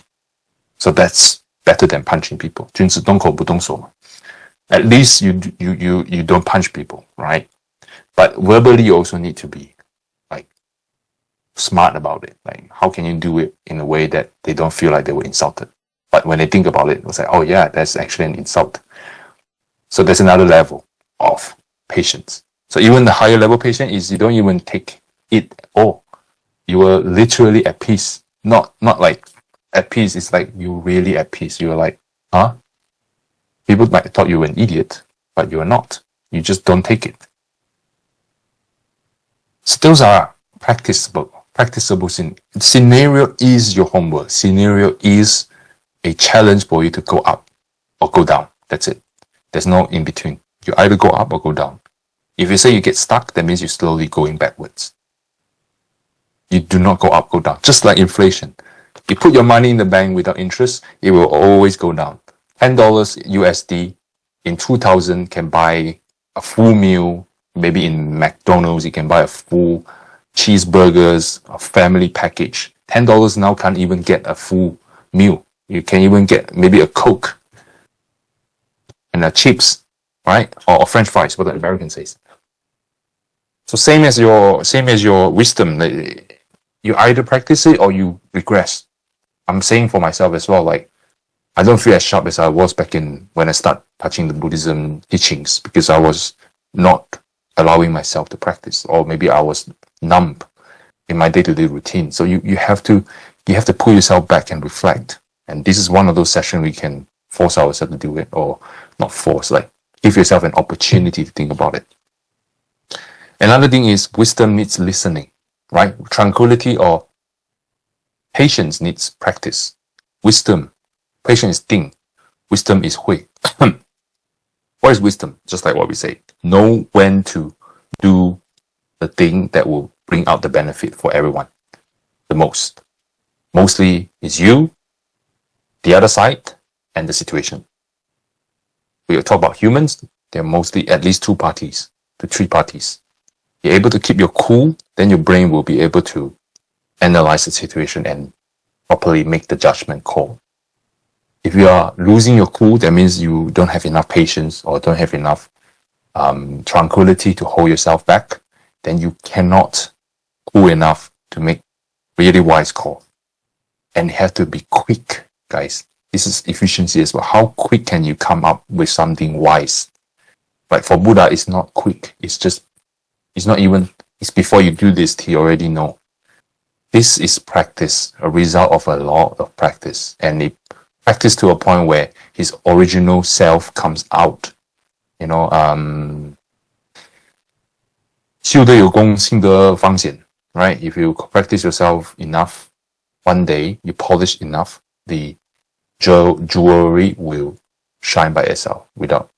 So that's better than punching people. 君子动口不动手. At least you don't punch people, right? But verbally you also need to be like smart about it. Like how can you do it in a way that they don't feel like they were insulted? But when they think about it, it's like, oh yeah, that's actually an insult. So there's another level of patience. So even the higher level patience is you don't even take it all. You are literally at peace. Not like at peace, it's like you're really at peace. You're like, huh? People might have thought you were an idiot, but you are not. You just don't take it. So those are practicable. Scenario is your homework. Scenario is a challenge for you to go up or go down. That's it. There's no in between. You either go up or go down. If you say you get stuck, that means you're slowly going backwards. You do not go up, go down. Just like inflation. You put your money in the bank without interest, it will always go down. $10 USD in 2000 can buy a full meal. Maybe in McDonald's, you can buy a full cheeseburgers, a family package. $10 now can't even get a full meal. You can even get maybe a Coke and a chips, right? Or French fries, what the American says. So same as your wisdom. you either practice it or you regress. I'm saying for myself as well, like, I don't feel as sharp as I was back in when I start touching the Buddhism teachings, because I was not allowing myself to practice, or maybe I was numb in my day-to-day routine. So you have to pull yourself back and reflect. And this is one of those sessions we can force ourselves to do it, or not force, like give yourself an opportunity to think about it. Another thing is wisdom needs listening, right? Tranquility or patience needs practice. Wisdom, patience is ting. Wisdom is hui. What is wisdom? Just like what we say, know when to do the thing that will bring out the benefit for everyone the most. Mostly is you, the other side, and the situation. We talk about humans, they're mostly at least 2 parties to 3 parties. You're able to keep your cool, then your brain will be able to analyze the situation and properly make the judgment call. If you are losing your cool, that means you don't have enough patience or don't have enough tranquility to hold yourself back. Then you cannot cool enough to make really wise call. And you have to be quick, guys. This is efficiency as well. How quick can you come up with something wise? Like for Buddha, it's not quick. It's before you do this, he already know. This is practice, a result of a lot of practice. And it practice to a point where his original self comes out. You know, 修德有功，性德方显, right? If you practice yourself enough, one day you polish enough, the jewelry will shine by itself without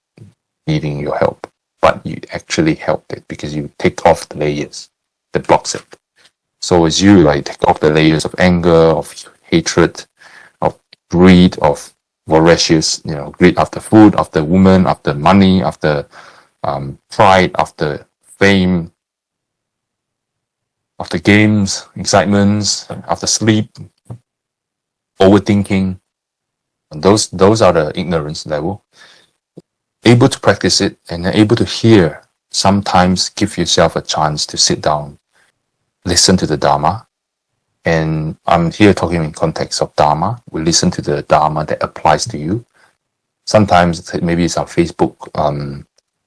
needing your help. But you actually helped it because you take off the layers that blocks it. So as you like take off the layers of anger, of hatred, of greed, of voracious, greed after food, after woman, after money, after pride, after fame, after games, excitements, after sleep, overthinking. Those are the ignorance level. Able to practice it and then able to hear. Sometimes give yourself a chance to sit down, listen to the Dharma. And I'm here talking in context of Dharma. We listen to the Dharma that applies to you. Sometimes maybe it's on Facebook.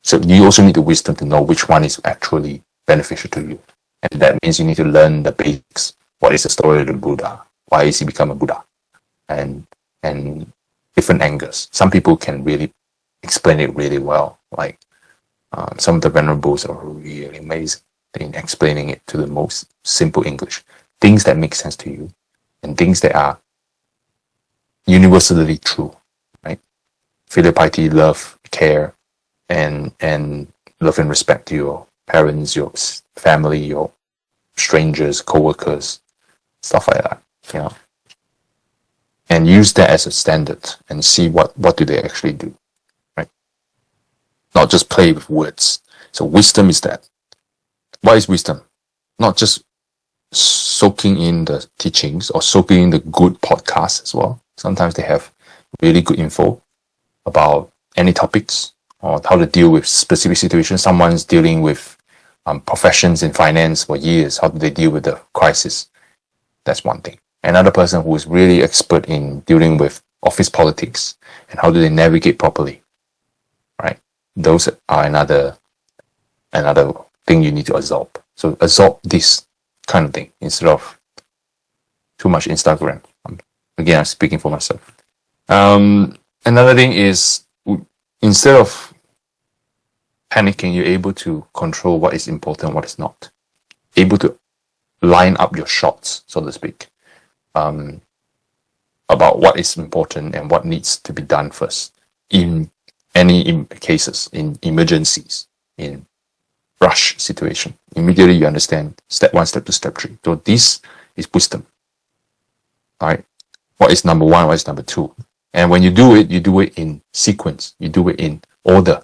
So you also need the wisdom to know which one is actually beneficial to you. And that means you need to learn the basics. What is the story of the Buddha? Why is he become a Buddha? And different angles. Some people can really explain it really well. Like some of the venerables are really amazing in explaining it to the most simple English. Things that make sense to you and things that are universally true, right? Filial piety, love, care, and love and respect to your parents, your family, your strangers, co-workers, stuff like that, and use that as a standard and see what do they actually do, right? Not just play with words. So wisdom is that. What is wisdom? Not just soaking in the teachings or soaking in the good podcasts as well. Sometimes they have really good info about any topics or how to deal with specific situations. Someone's dealing with professions in finance for years. How do they deal with the crisis? That's one thing. Another person who is really expert in dealing with office politics and how do they navigate properly, right? Those are another thing you need to absorb. So absorb this kind of thing instead of too much Instagram. Again, I'm speaking for myself. Another thing is, instead of panicking, you're able to control what is important, what is not. Able to line up your shots, so to speak, about what is important and what needs to be done first in any cases, in emergencies, in rush situation. Immediately you understand step 1, step 2, step 3. So this is wisdom. All right. What is number 1? What is number 2? And when you do it in sequence. You do it in order.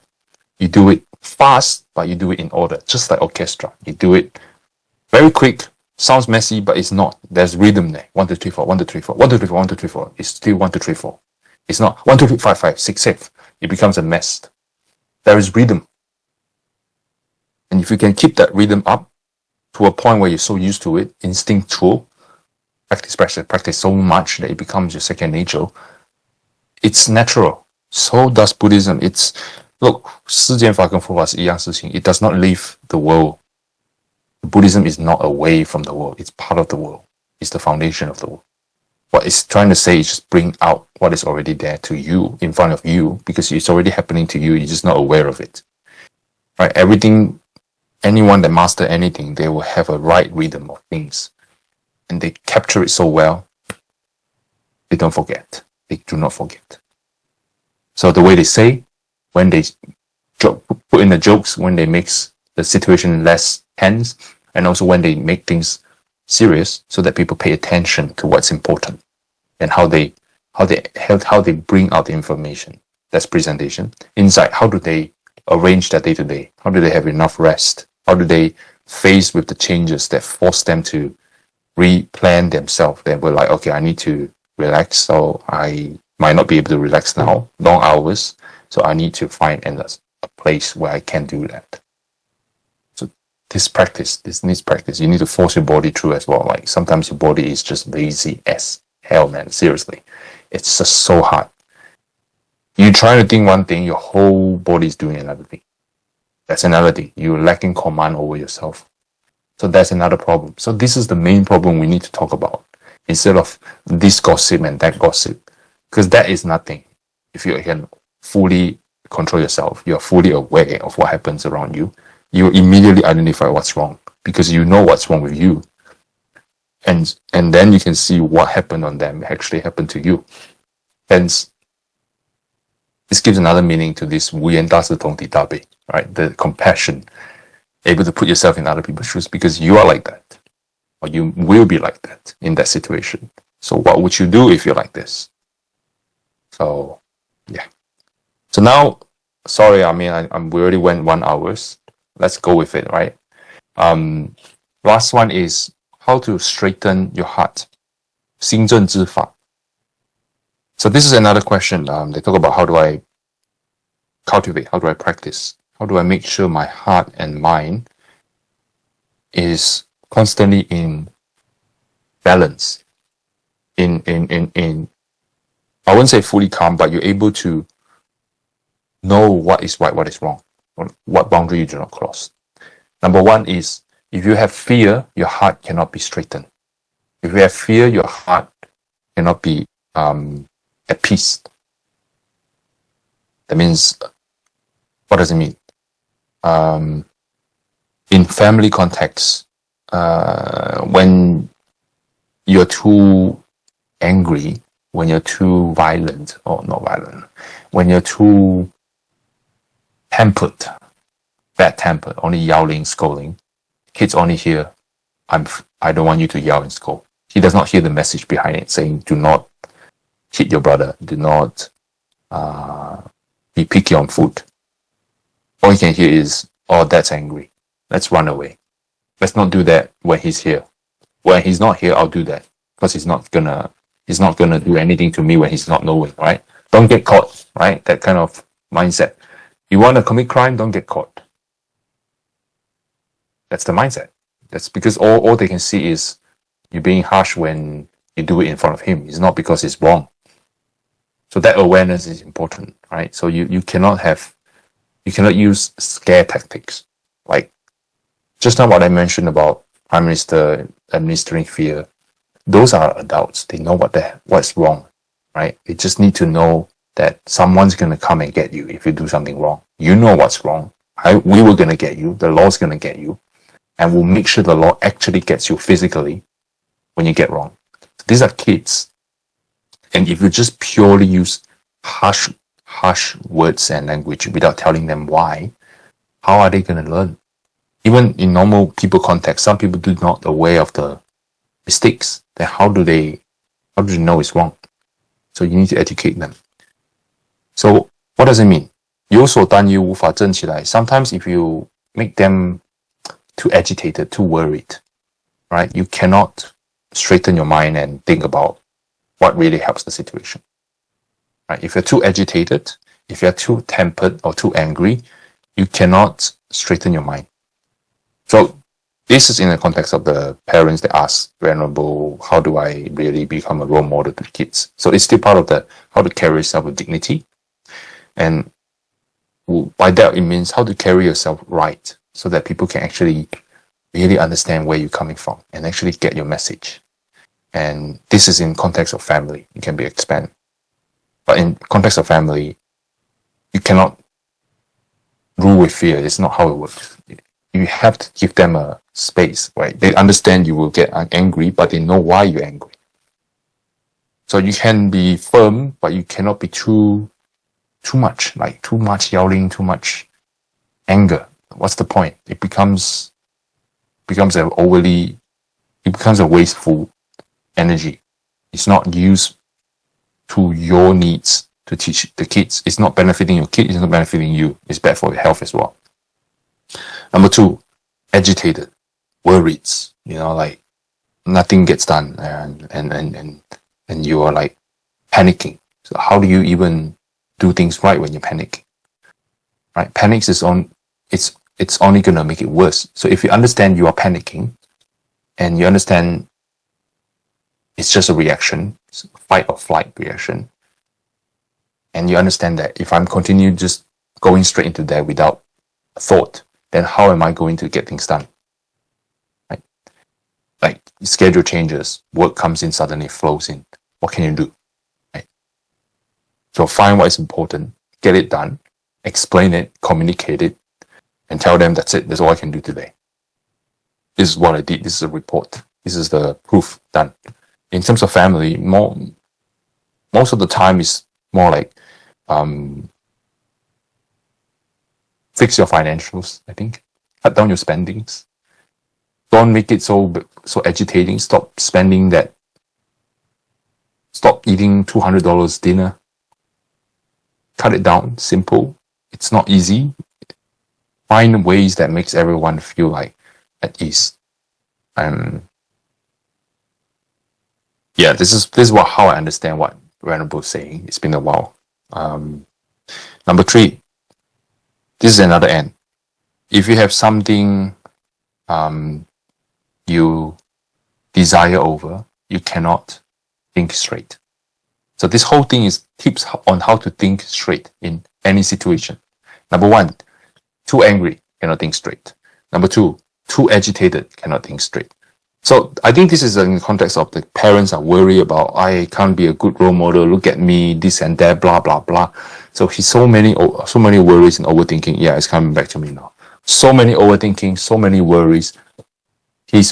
You do it fast, but you do it in order. Just like orchestra. You do it very quick. Sounds messy, but it's not. There's rhythm there. 1, 2, 3, 4, 1, 2, 3, 4, 1, 2, 3, 4, 1, 2, 3, 4. It's still 1, 2, 3, 4. It's not 1, 2, 3, 5, 5, 6, 7. It becomes a mess. There is rhythm. And if you can keep that rhythm up, to a point where you're so used to it, instinctual, practice so much that it becomes your second nature. It's natural. So does Buddhism. Look, 世间法跟佛法是一样事情. It does not leave the world. Buddhism is not away from the world. It's part of the world. It's the foundation of the world. What it's trying to say is just bring out what is already there to you, in front of you, because it's already happening to you. You're just not aware of it. Right? Anyone that master anything, they will have a right rhythm of things. And they capture it so well, they don't forget. They do not forget. So the way they say, when they put in the jokes, when they make the situation less tense, and also when they make things serious, so that people pay attention to what's important and how they bring out the information. That's presentation. Insight, how do they arrange their day-to-day? How do they have enough rest? How do they face with the changes that force them to replan themselves? They were like, okay, I need to relax, so I might not be able to relax now, long hours, so I need to find a place where I can do that. So this needs practice. You need to force your body through as well. Like sometimes your body is just lazy as hell, man. Seriously. It's just so hard. You try to think one thing, your whole body is doing another thing. That's another thing. You're lacking command over yourself. So that's another problem. So this is the main problem we need to talk about, instead of this gossip and that gossip. Because that is nothing. If you can fully control yourself, you're fully aware of what happens around you, you immediately identify what's wrong, because you know what's wrong with you. And then you can see what happened on them actually happened to you. Hence, this gives another meaning to this 无言大师同体大悲, right? The compassion, able to put yourself in other people's shoes, because you are like that, or you will be like that in that situation. So what would you do if you're like this? So, yeah. So now, sorry, I mean, we already went 1 hour. Let's go with it, right? Last one is how to straighten your heart. 心正之法. So this is another question. They talk about how do I cultivate, how do I practice, how do I make sure my heart and mind is constantly in balance, in I wouldn't say fully calm, but you're able to know what is right, what is wrong, what boundary you do not cross. Number one is, if you have fear, your heart cannot be straightened. If you have fear, your heart cannot be at peace. That means, what does it mean? In family context, when you're too angry, when you're too violent, or not violent, when you're too tempered, bad-tempered, only yelling, scolding, kids only hear, I don't want you to yell and scold. He does not hear the message behind it saying, do not hit your brother, do not be picky on food. All he can hear is, oh, that's angry. Let's run away. Let's not do that when he's here. When he's not here, I'll do that, because he's not gonna do anything to me when he's not knowing, right? Don't get caught, right? That kind of mindset. You want to commit crime, don't get caught. That's the mindset. That's because all they can see is you being harsh when you do it in front of him. It's not because it's wrong. So that awareness is important, right? So you cannot use scare tactics. Like just now what I mentioned about Prime Minister administering fear. Those are adults. They know what's wrong, right? They just need to know that someone's going to come and get you if you do something wrong. You know what's wrong. We were going to get you. The law's going to get you. And we'll make sure the law actually gets you physically when you get wrong. These are kids. And if you just purely use harsh words and language without telling them why, how are they going to learn? Even in normal people context, some people do not aware of the mistakes. Then how do they know it's wrong? So you need to educate them. So what does it mean? 有所担忧无法振起来. Sometimes if you make them too agitated, too worried, right? You cannot straighten your mind and think about what really helps the situation. Right? If you're too agitated, if you're too tempered or too angry, you cannot straighten your mind. So This is in the context of the parents that ask Venerable, how do I really become a role model to the kids? So it's still part of the how to carry yourself with dignity. And by that, it means how to carry yourself right so that people can actually really understand where you're coming from and actually get your message. And this is in context of family. It can be expanded. But in context of family, you cannot rule with fear. It's not how it works. You have to give them a space, right? They understand you will get angry, but they know why you're angry. So you can be firm, but you cannot be too much, like too much yelling, too much anger. What's the point? It becomes a wasteful energy. It's not used to your needs to teach the kids. It's not benefiting your kids, it's not benefiting you. It's bad for your health as well. Number 2, agitated, worried, like nothing gets done and you are like panicking. So how do you even do things right when you panic? Right? Panic is it's only gonna make it worse. So if you understand you are panicking and you understand it's just a reaction, it's a fight or flight reaction, and you understand that if I'm continue just going straight into that without thought, then how am I going to get things done? Right? Like schedule changes, work comes in suddenly, flows in. What can you do? Right? So find what is important, get it done, explain it, communicate it, and tell them that's it. That's all I can do today. This is what I did. This is a report. This is the proof done. In terms of family, most of the time is more like fix your financials, I think. Cut down your spendings. Don't make it so agitating. Stop spending that. Stop eating $200 dinner. Cut it down. Simple. It's not easy. Find ways that makes everyone feel like at ease. Yeah, this is how I understand what Venerable is saying. It's been a while. Number 3, this is another end. If you have something you desire over, you cannot think straight. So this whole thing is tips on how to think straight in any situation. Number 1, too angry, cannot think straight. Number 2, too agitated, cannot think straight. So I think this is in the context of the parents are worried about, I can't be a good role model, look at me, this and that, blah, blah, blah. So he's so many worries and overthinking. Yeah, it's coming back to me now. So many overthinking, so many worries. He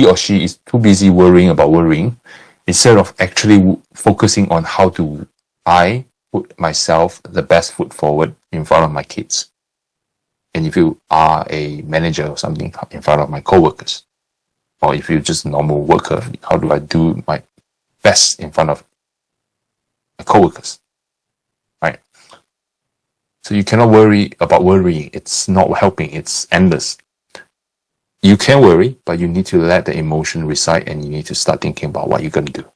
or she is too busy worrying about worrying instead of actually focusing on how to I put myself the best foot forward in front of my kids. And if you are a manager or something, in front of my co-workers. Or if you're just a normal worker, how do I do my best in front of my co-workers? Right? So you cannot worry about worrying. It's not helping. It's endless. You can worry, but you need to let the emotion reside and you need to start thinking about what you're going to do.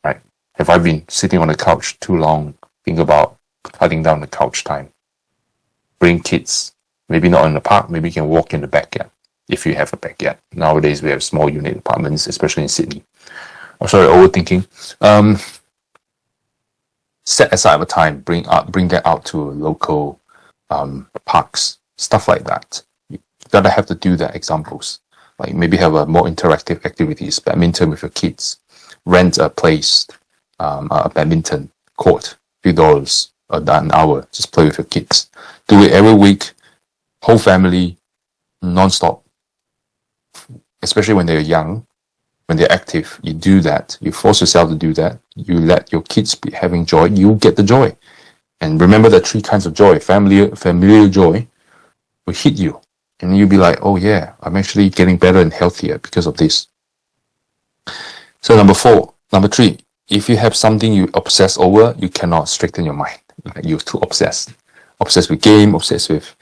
Right? Have I been sitting on the couch too long? Think about cutting down the couch time. Bring kids. Maybe not in the park. Maybe you can walk in the backyard. If you have a backyard. Nowadays, we have small unit apartments, especially in Sydney. I'm sorry, overthinking. Set aside a time, bring that out to local parks, stuff like that. You gotta have to do that. Examples, like maybe have a more interactive activities, badminton with your kids, rent a place, a badminton court, few dollars, an hour, just play with your kids. Do it every week, whole family, non-stop. Especially when they're young, when they're active, you do that. You force yourself to do that. You let your kids be having joy. You get the joy. And remember the 3 kinds of joy. Familiar joy will hit you. And you'll be like, oh yeah, I'm actually getting better and healthier because of this. So number 3, if you have something you obsess over, you cannot straighten your mind. You're too obsessed. Obsessed with game, obsessed with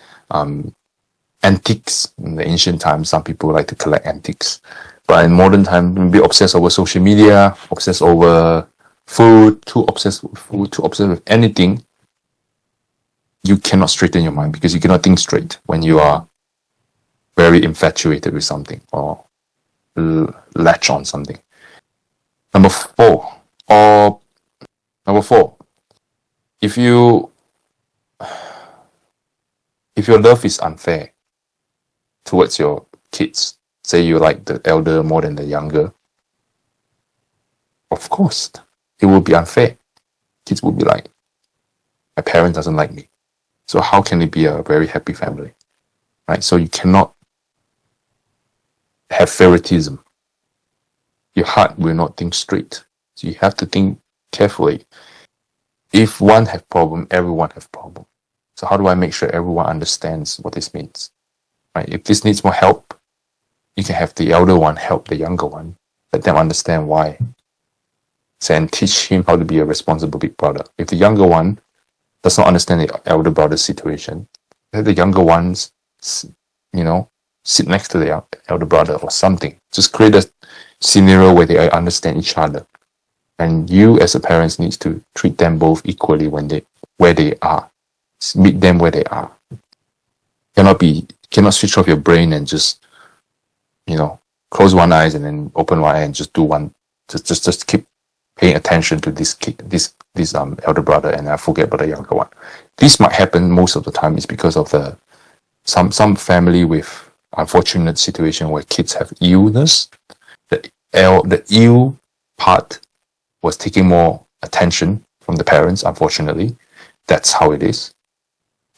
antiques. In the ancient times, some people like to collect antiques. But in modern times, maybe obsessed over social media, obsessed over food, too obsessed with food, too obsessed with anything. You cannot straighten your mind because you cannot think straight when you are very infatuated with something or latch on something. Number four, if your love is unfair towards your kids, say you like the elder more than the younger, of course, it will be unfair. Kids will be like, my parent doesn't like me. So how can it be a very happy family? Right? So you cannot have favoritism. Your heart will not think straight. So you have to think carefully. If one has problem, everyone has problem. So how do I make sure everyone understands what this means? Right? If this needs more help, you can have the elder one help the younger one. Let them understand why. And teach him how to be a responsible big brother. If the younger one does not understand the elder brother's situation, let the younger ones, sit next to the elder brother or something. Just create a scenario where they understand each other. And you as a parent needs to treat them both equally where they are. Meet them where they are. Cannot switch off your brain and just, close one eye and then open one eye and just do one. Just keep paying attention to this elder brother and I forget about the younger one. This might happen most of the time is because of some family with unfortunate situation where kids have illness. The ill part was taking more attention from the parents, unfortunately. That's how it is.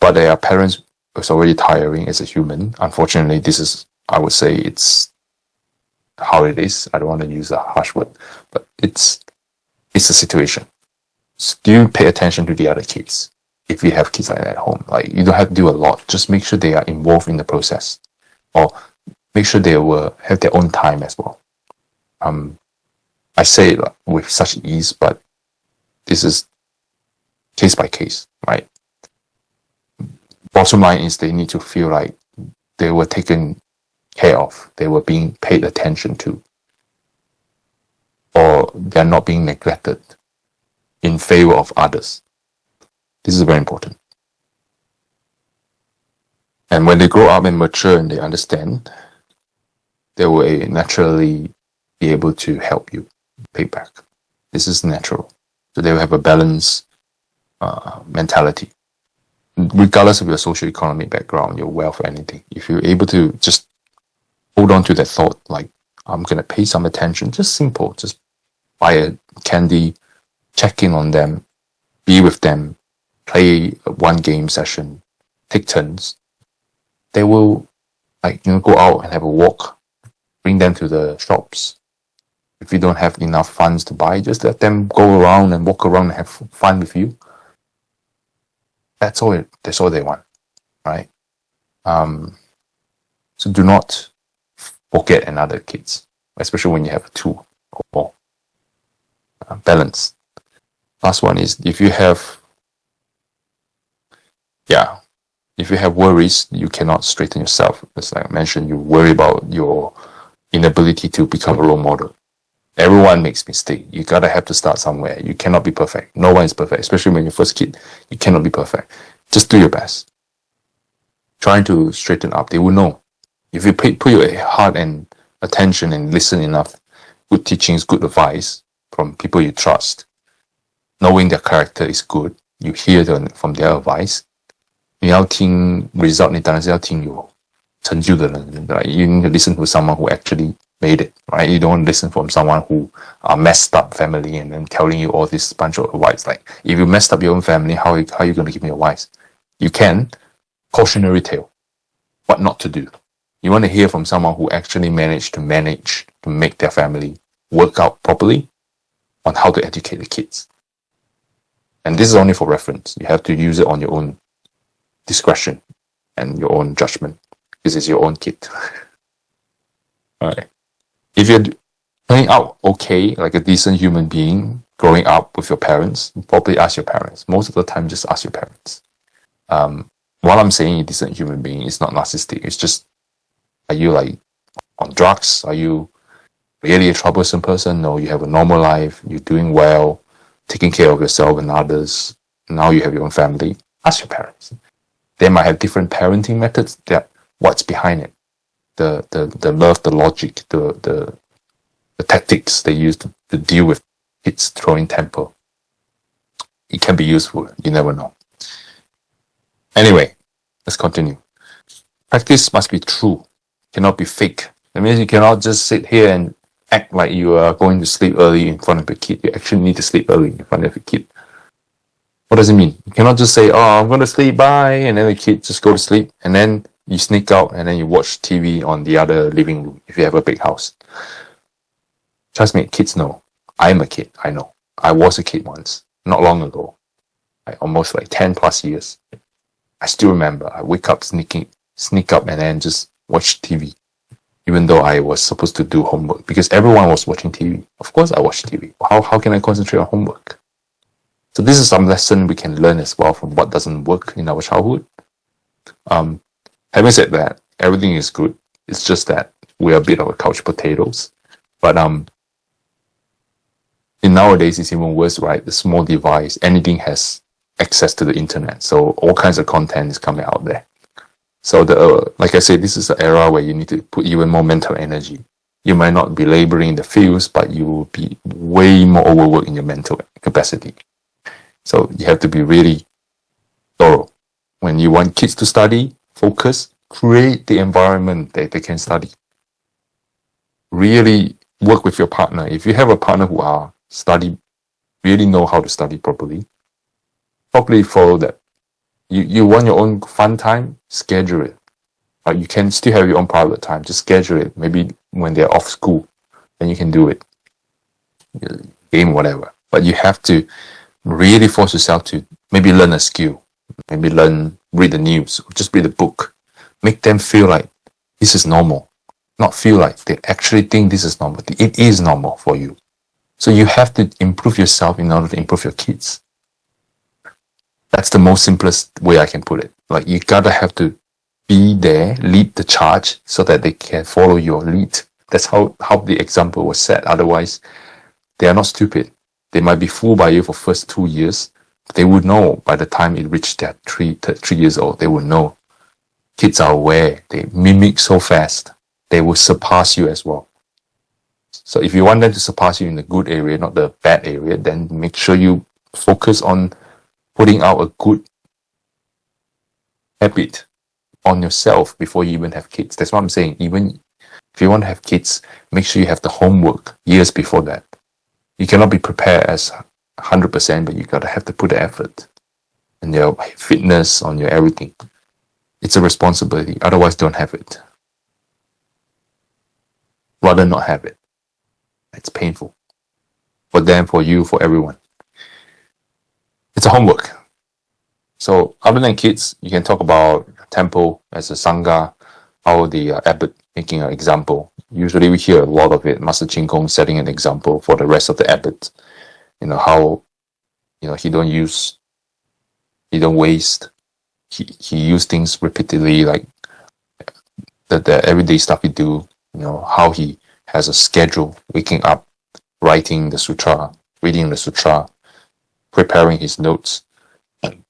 But there are parents who's already tiring as a human. Unfortunately, I would say it's how it is. I don't want to use a harsh word, but it's a situation. So do you pay attention to the other kids? If you have kids like that at home, like you don't have to do a lot. Just make sure they are involved in the process, or make sure they will have their own time as well. I say it with such ease, but this is case by case, right? Bottom line is they need to feel like they were taken care of, they were being paid attention to, or they're not being neglected in favor of others. This is very important. And when they grow up and mature and they understand, they will naturally be able to help you pay back. This is natural. So they will have a balanced mentality. Regardless of your socioeconomic background, your wealth or anything, if you're able to just hold on to that thought, like, I'm going to pay some attention, just simple, just buy a candy, check in on them, be with them, play one game session, take turns. They will go out and have a walk, bring them to the shops. If you don't have enough funds to buy, just let them go around and walk around and have fun with you. That's all they want, right? So do not forget another kids, especially when you have two or more. Balance. Last one is if you have worries, you cannot straighten yourself. As I mentioned, you worry about your inability to become a role model. Everyone makes mistakes. You gotta have to start somewhere. You cannot be perfect. No one is perfect, especially when you're first kid. You cannot be perfect. Just do your best. Trying to straighten up, they will know. If you put your heart and attention and listen enough, good teachings, good advice from people you trust, knowing their character is good, you hear from their advice. 你要听 result， 你当然是要听有成就的人， right? You need to listen to someone who actually made it, right? You don't listen from someone who are messed up family and then telling you all this bunch of advice. Like, if you messed up your own family, how are you going to give me advice? You can. Cautionary tale. What not to do. You want to hear from someone who actually managed to make their family work out properly on how to educate the kids. And this is only for reference. You have to use it on your own discretion and your own judgment. This is your own kid. Alright. If you're turning out okay, like a decent human being, growing up with your parents, probably ask your parents. Most of the time, just ask your parents. What I'm saying, a decent human being, is not narcissistic. It's just, are you like on drugs? Are you really a troublesome person? No, you have a normal life. You're doing well, taking care of yourself and others. Now you have your own family. Ask your parents. They might have different parenting methods. What's behind it? the love, the logic, the tactics they use to deal with kids throwing temper. It can be useful. You never know. Anyway, let's continue. Practice must be true, cannot be fake. That means you cannot just sit here and act like you are going to sleep early in front of a kid. You actually need to sleep early in front of a kid. What does it mean? You cannot just say, oh, I'm going to sleep, bye, and then the kid just go to sleep, and then you sneak out and then you watch TV on the other living room if you have a big house. Trust me, kids know. I'm a kid, I know. I was a kid once, not long ago. Almost like 10 plus years. I still remember, I wake up, sneak up and then just watch TV. Even though I was supposed to do homework, because everyone was watching TV. Of course I watch TV. How can I concentrate on homework? So this is some lesson we can learn as well from what doesn't work in our childhood. Having said that, everything is good. It's just that we're a bit of a couch potatoes. But in nowadays, it's even worse, right? The small device, anything has access to the internet. So all kinds of content is coming out there. So like I said, this is an era where you need to put even more mental energy. You might not be laboring the fields, but you will be way more overworked in your mental capacity. So you have to be really thorough. When you want kids to study, focus, create the environment that they can study. Really work with your partner. If you have a partner who really know how to study properly follow that. You want your own fun time, schedule it. You can still have your own private time, just schedule it. Maybe when they're off school, then you can do it. Game, whatever. But you have to really force yourself to maybe learn a skill, maybe read the news, or just read a book. Make them feel like this is normal. Not feel like they actually think this is normal. It is normal for you. So you have to improve yourself in order to improve your kids. That's the most simplest way I can put it. Like, you gotta have to be there, lead the charge so that they can follow your lead. That's how the example was set. Otherwise, they are not stupid. They might be fooled by you for first 2 years. They would know by the time it reached that 3 years old, they would know. Kids are aware. They mimic so fast. They will surpass you as well. So if you want them to surpass you in the good area, not the bad area, then make sure you focus on putting out a good habit on yourself before you even have kids. That's what I'm saying. Even if you want to have kids, make sure you have the homework years before that. You cannot be prepared as 100%, but you gotta have to put the effort on your fitness, on your everything. It's a responsibility. Otherwise, don't have it. Rather not have it. It's painful. For them, for you, for everyone. It's a homework. So other than kids, you can talk about temple as a sangha, how the abbot making an example. Usually we hear a lot of it. Master Ching Kong setting an example for the rest of the abbots. How he don't waste. He use things repeatedly, like the everyday stuff he do. How he has a schedule, waking up, writing the sutra, reading the sutra, preparing his notes. And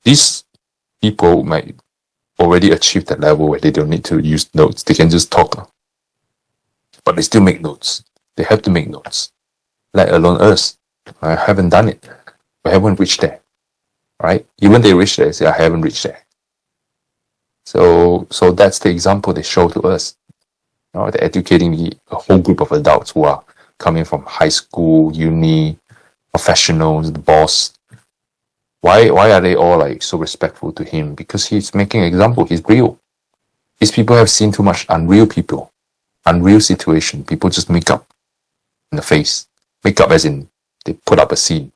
these people might already achieve that level where they don't need to use notes. They can just talk. But they still make notes. They have to make notes. Let alone us. I haven't done it. I haven't reached there. Right? Even they reach there, they say, I haven't reached there. So that's the example they show to us. They're educating a whole group of adults who are coming from high school, uni, professionals, the boss. Why are they all like so respectful to him? Because he's making an example. He's real. These people have seen too much unreal people, unreal situation. People just make up in the face. Make up as in they put up a scene.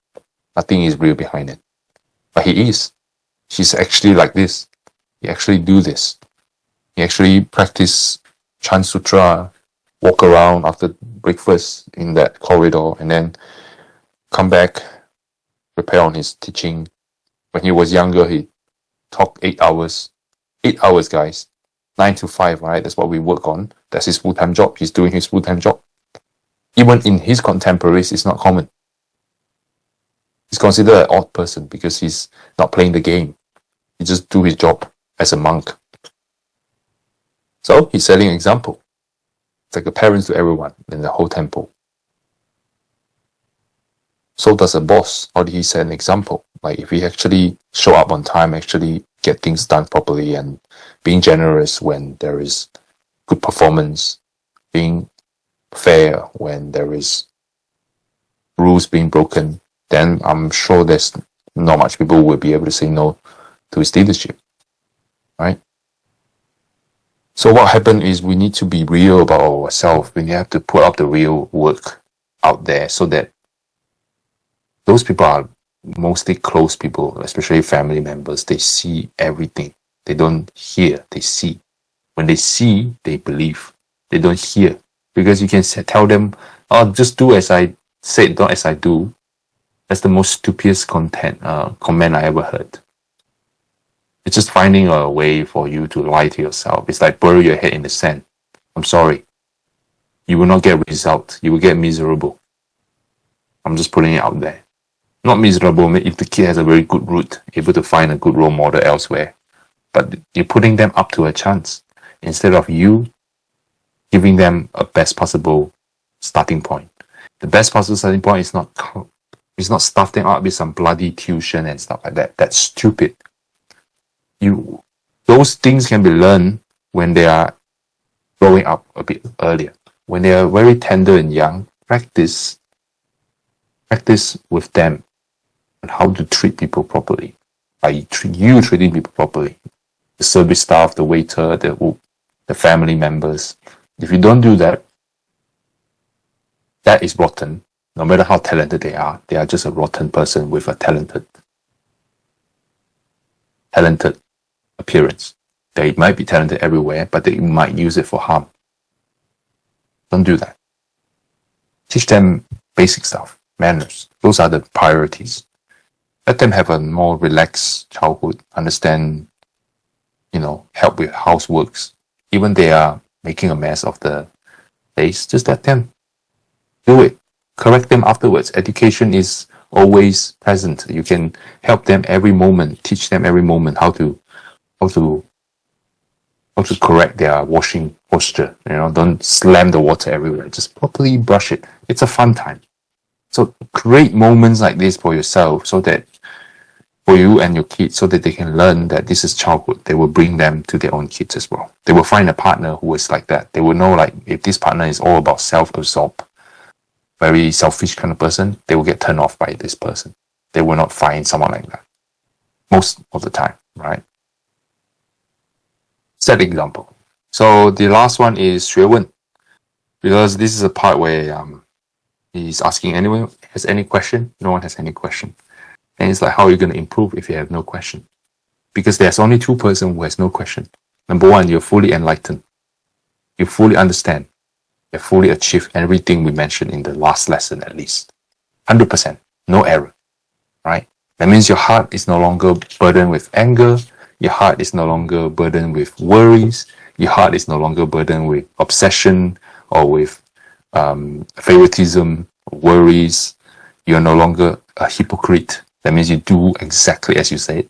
Nothing is real behind it. But he is. He's actually like this. He actually do this. He actually practice chant sutra, walk around after breakfast in that corridor, and then come back, prepare on his teaching. When he was younger, he taught 8 hours. 8 hours, guys. 9 to 5, right? That's what we work on. That's his full-time job. He's doing his full-time job. Even in his contemporaries, it's not common. He's considered an odd person because he's not playing the game. He just do his job as a monk. So he's setting an example. It's like a parent to everyone in the whole temple. So does a boss. How did he set an example? Like if he actually show up on time, actually get things done properly, and being generous when there is good performance, being fair when there is rules being broken, then I'm sure there's not much people will be able to say no to his leadership, right? So what happened is we need to be real about ourselves. We have to put up the real work out there so that those people are mostly close people, especially family members. They see everything. They don't hear, they see. When they see, they believe. They don't hear. Because you can tell them, oh, just do as I said, not as I do. That's the most stupidest comment I ever heard. It's just finding a way for you to lie to yourself. It's like bury your head in the sand. I'm sorry. You will not get results. You will get miserable. I'm just putting it out there. Not miserable if the kid has a very good root, able to find a good role model elsewhere. But you're putting them up to a chance instead of you giving them a best possible starting point. The best possible starting point is not stuff them up with some bloody tuition and stuff like that. That's stupid. Those things can be learned when they are growing up a bit earlier. When they are very tender and young, practice with them on how to treat people properly. By you treating people properly. The service staff, the waiter, the family members. If you don't do that, that is rotten. No matter how talented they are just a rotten person with a talented appearance. They might be talented everywhere, but they might use it for harm. Don't do that. Teach them basic stuff, manners. Those are the priorities. Let them have a more relaxed childhood, understand, help with houseworks. Even they are making a mess of the place, just let them do it. Correct them afterwards. Education is always present. You can help them every moment, teach them every moment how to correct their washing posture. Don't slam the water everywhere. Just properly brush it. It's a fun time. So create moments like this for yourself, for you and your kids, so that they can learn that this is childhood. They will bring them to their own kids as well. They will find a partner who is like that. They will know, like, if this partner is all about self-absorbed, very selfish kind of person, they will get turned off by this person. They will not find someone like that most of the time, right? Set example. So the last one is 学问, because this is a part where he's asking anyone has any question. No one has any question. And it's like, how are you going to improve if you have no question? Because there's only two persons who has no question. Number one, you're fully enlightened. You fully understand. You fully achieved everything we mentioned in the last lesson at least. 100%. No error. Right? That means your heart is no longer burdened with anger. Your heart is no longer burdened with worries. Your heart is no longer burdened with obsession or with favoritism, worries. You're no longer a hypocrite. That means you do exactly as you said.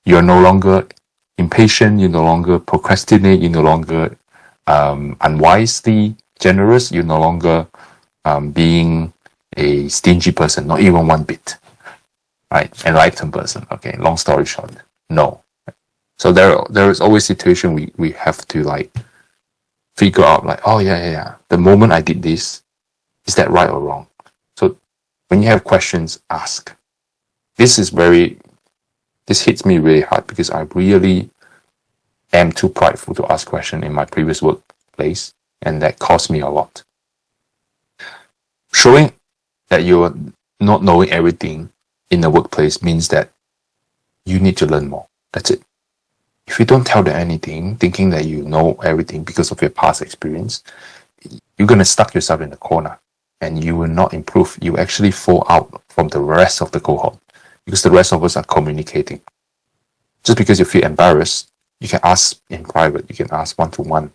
You're no longer impatient. You no longer procrastinate. You no longer unwisely generous. You're no longer being a stingy person, not even one bit. Right? Enlightened person. Okay. Long story short, no. So there is always situation we have to figure out oh yeah. The moment I did this, is that right or wrong? So when you have questions, ask. This hits me really hard because I really am too prideful to ask questions in my previous workplace, and that cost me a lot. Showing that you're not knowing everything in the workplace means that you need to learn more. That's it. If you don't tell them anything, thinking that you know everything because of your past experience, you're going to stuck yourself in a corner and you will not improve. You actually fall out from the rest of the cohort because the rest of us are communicating. Just because you feel embarrassed, you can ask in private, you can ask one-to-one,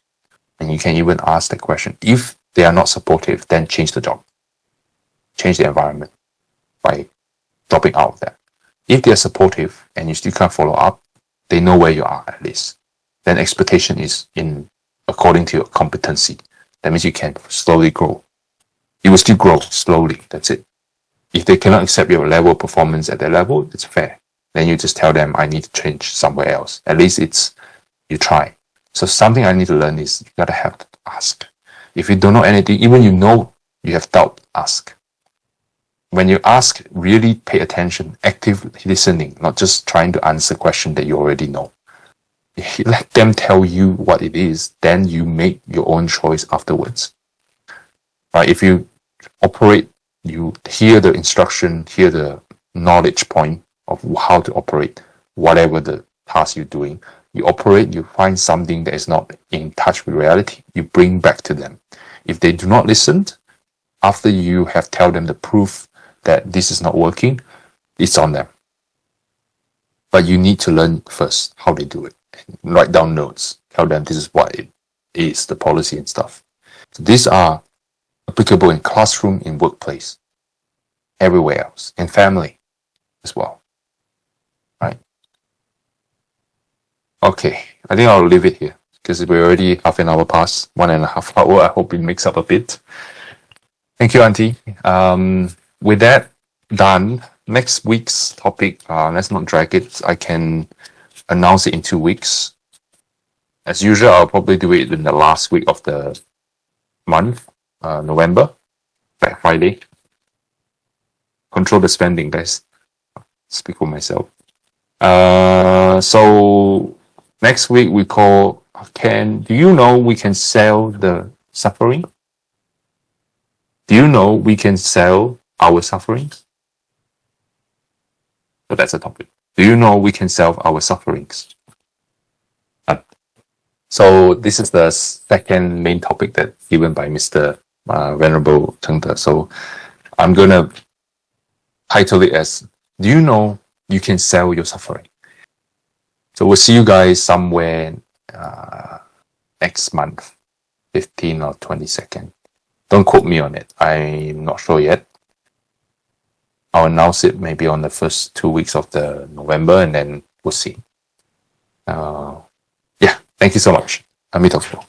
and you can even ask that question. If they are not supportive, then change the job. Change the environment by dropping out of that. If they are supportive and you still can't follow up, they know where you are at least. Then expectation is according to your competency. That means you can slowly grow. You will still grow slowly. That's it. If they cannot accept your level of performance at that level, it's fair. Then you just tell them, I need to change somewhere else. At least you try. So something I need to learn is you gotta have to ask. If you don't know anything, even you know you have doubt, ask. When you ask, really pay attention, active listening, not just trying to answer a question that you already know. Let them tell you what it is, then you make your own choice afterwards. Right? If you operate, you hear the instruction, hear the knowledge point of how to operate, whatever the task you're doing, you operate, you find something that is not in touch with reality, you bring back to them. If they do not listen, after you have tell them the proof that this is not working, it's on them. But you need to learn first how they do it. Write down notes. Tell them this is what it is, the policy and stuff. So these are applicable in classroom, in workplace, everywhere else, in family as well. Right? Okay, I think I'll leave it here because we're already half an hour past, 1.5 hours. I hope it makes up a bit. Thank you, Auntie. With that done, next week's topic, let's not drag it. I can announce it in 2 weeks. As usual, I'll probably do it in the last week of the month, November, Black Friday. Control the spending, guys. Speak for myself. So next week we call, do you know we can sell the suffering? Do you know we can sell our sufferings? So that's a topic. Do you know we can sell our sufferings? So this is the second main topic that's given by Mr. Venerable Chengde. So I'm going to title it as, do you know you can sell your suffering? So we'll see you guys somewhere next month, 15 or 22nd. Don't quote me on it. I'm not sure yet. I'll announce it maybe on the first 2 weeks of the November, and then we'll see. Yeah, thank you so much. A弥陀佛.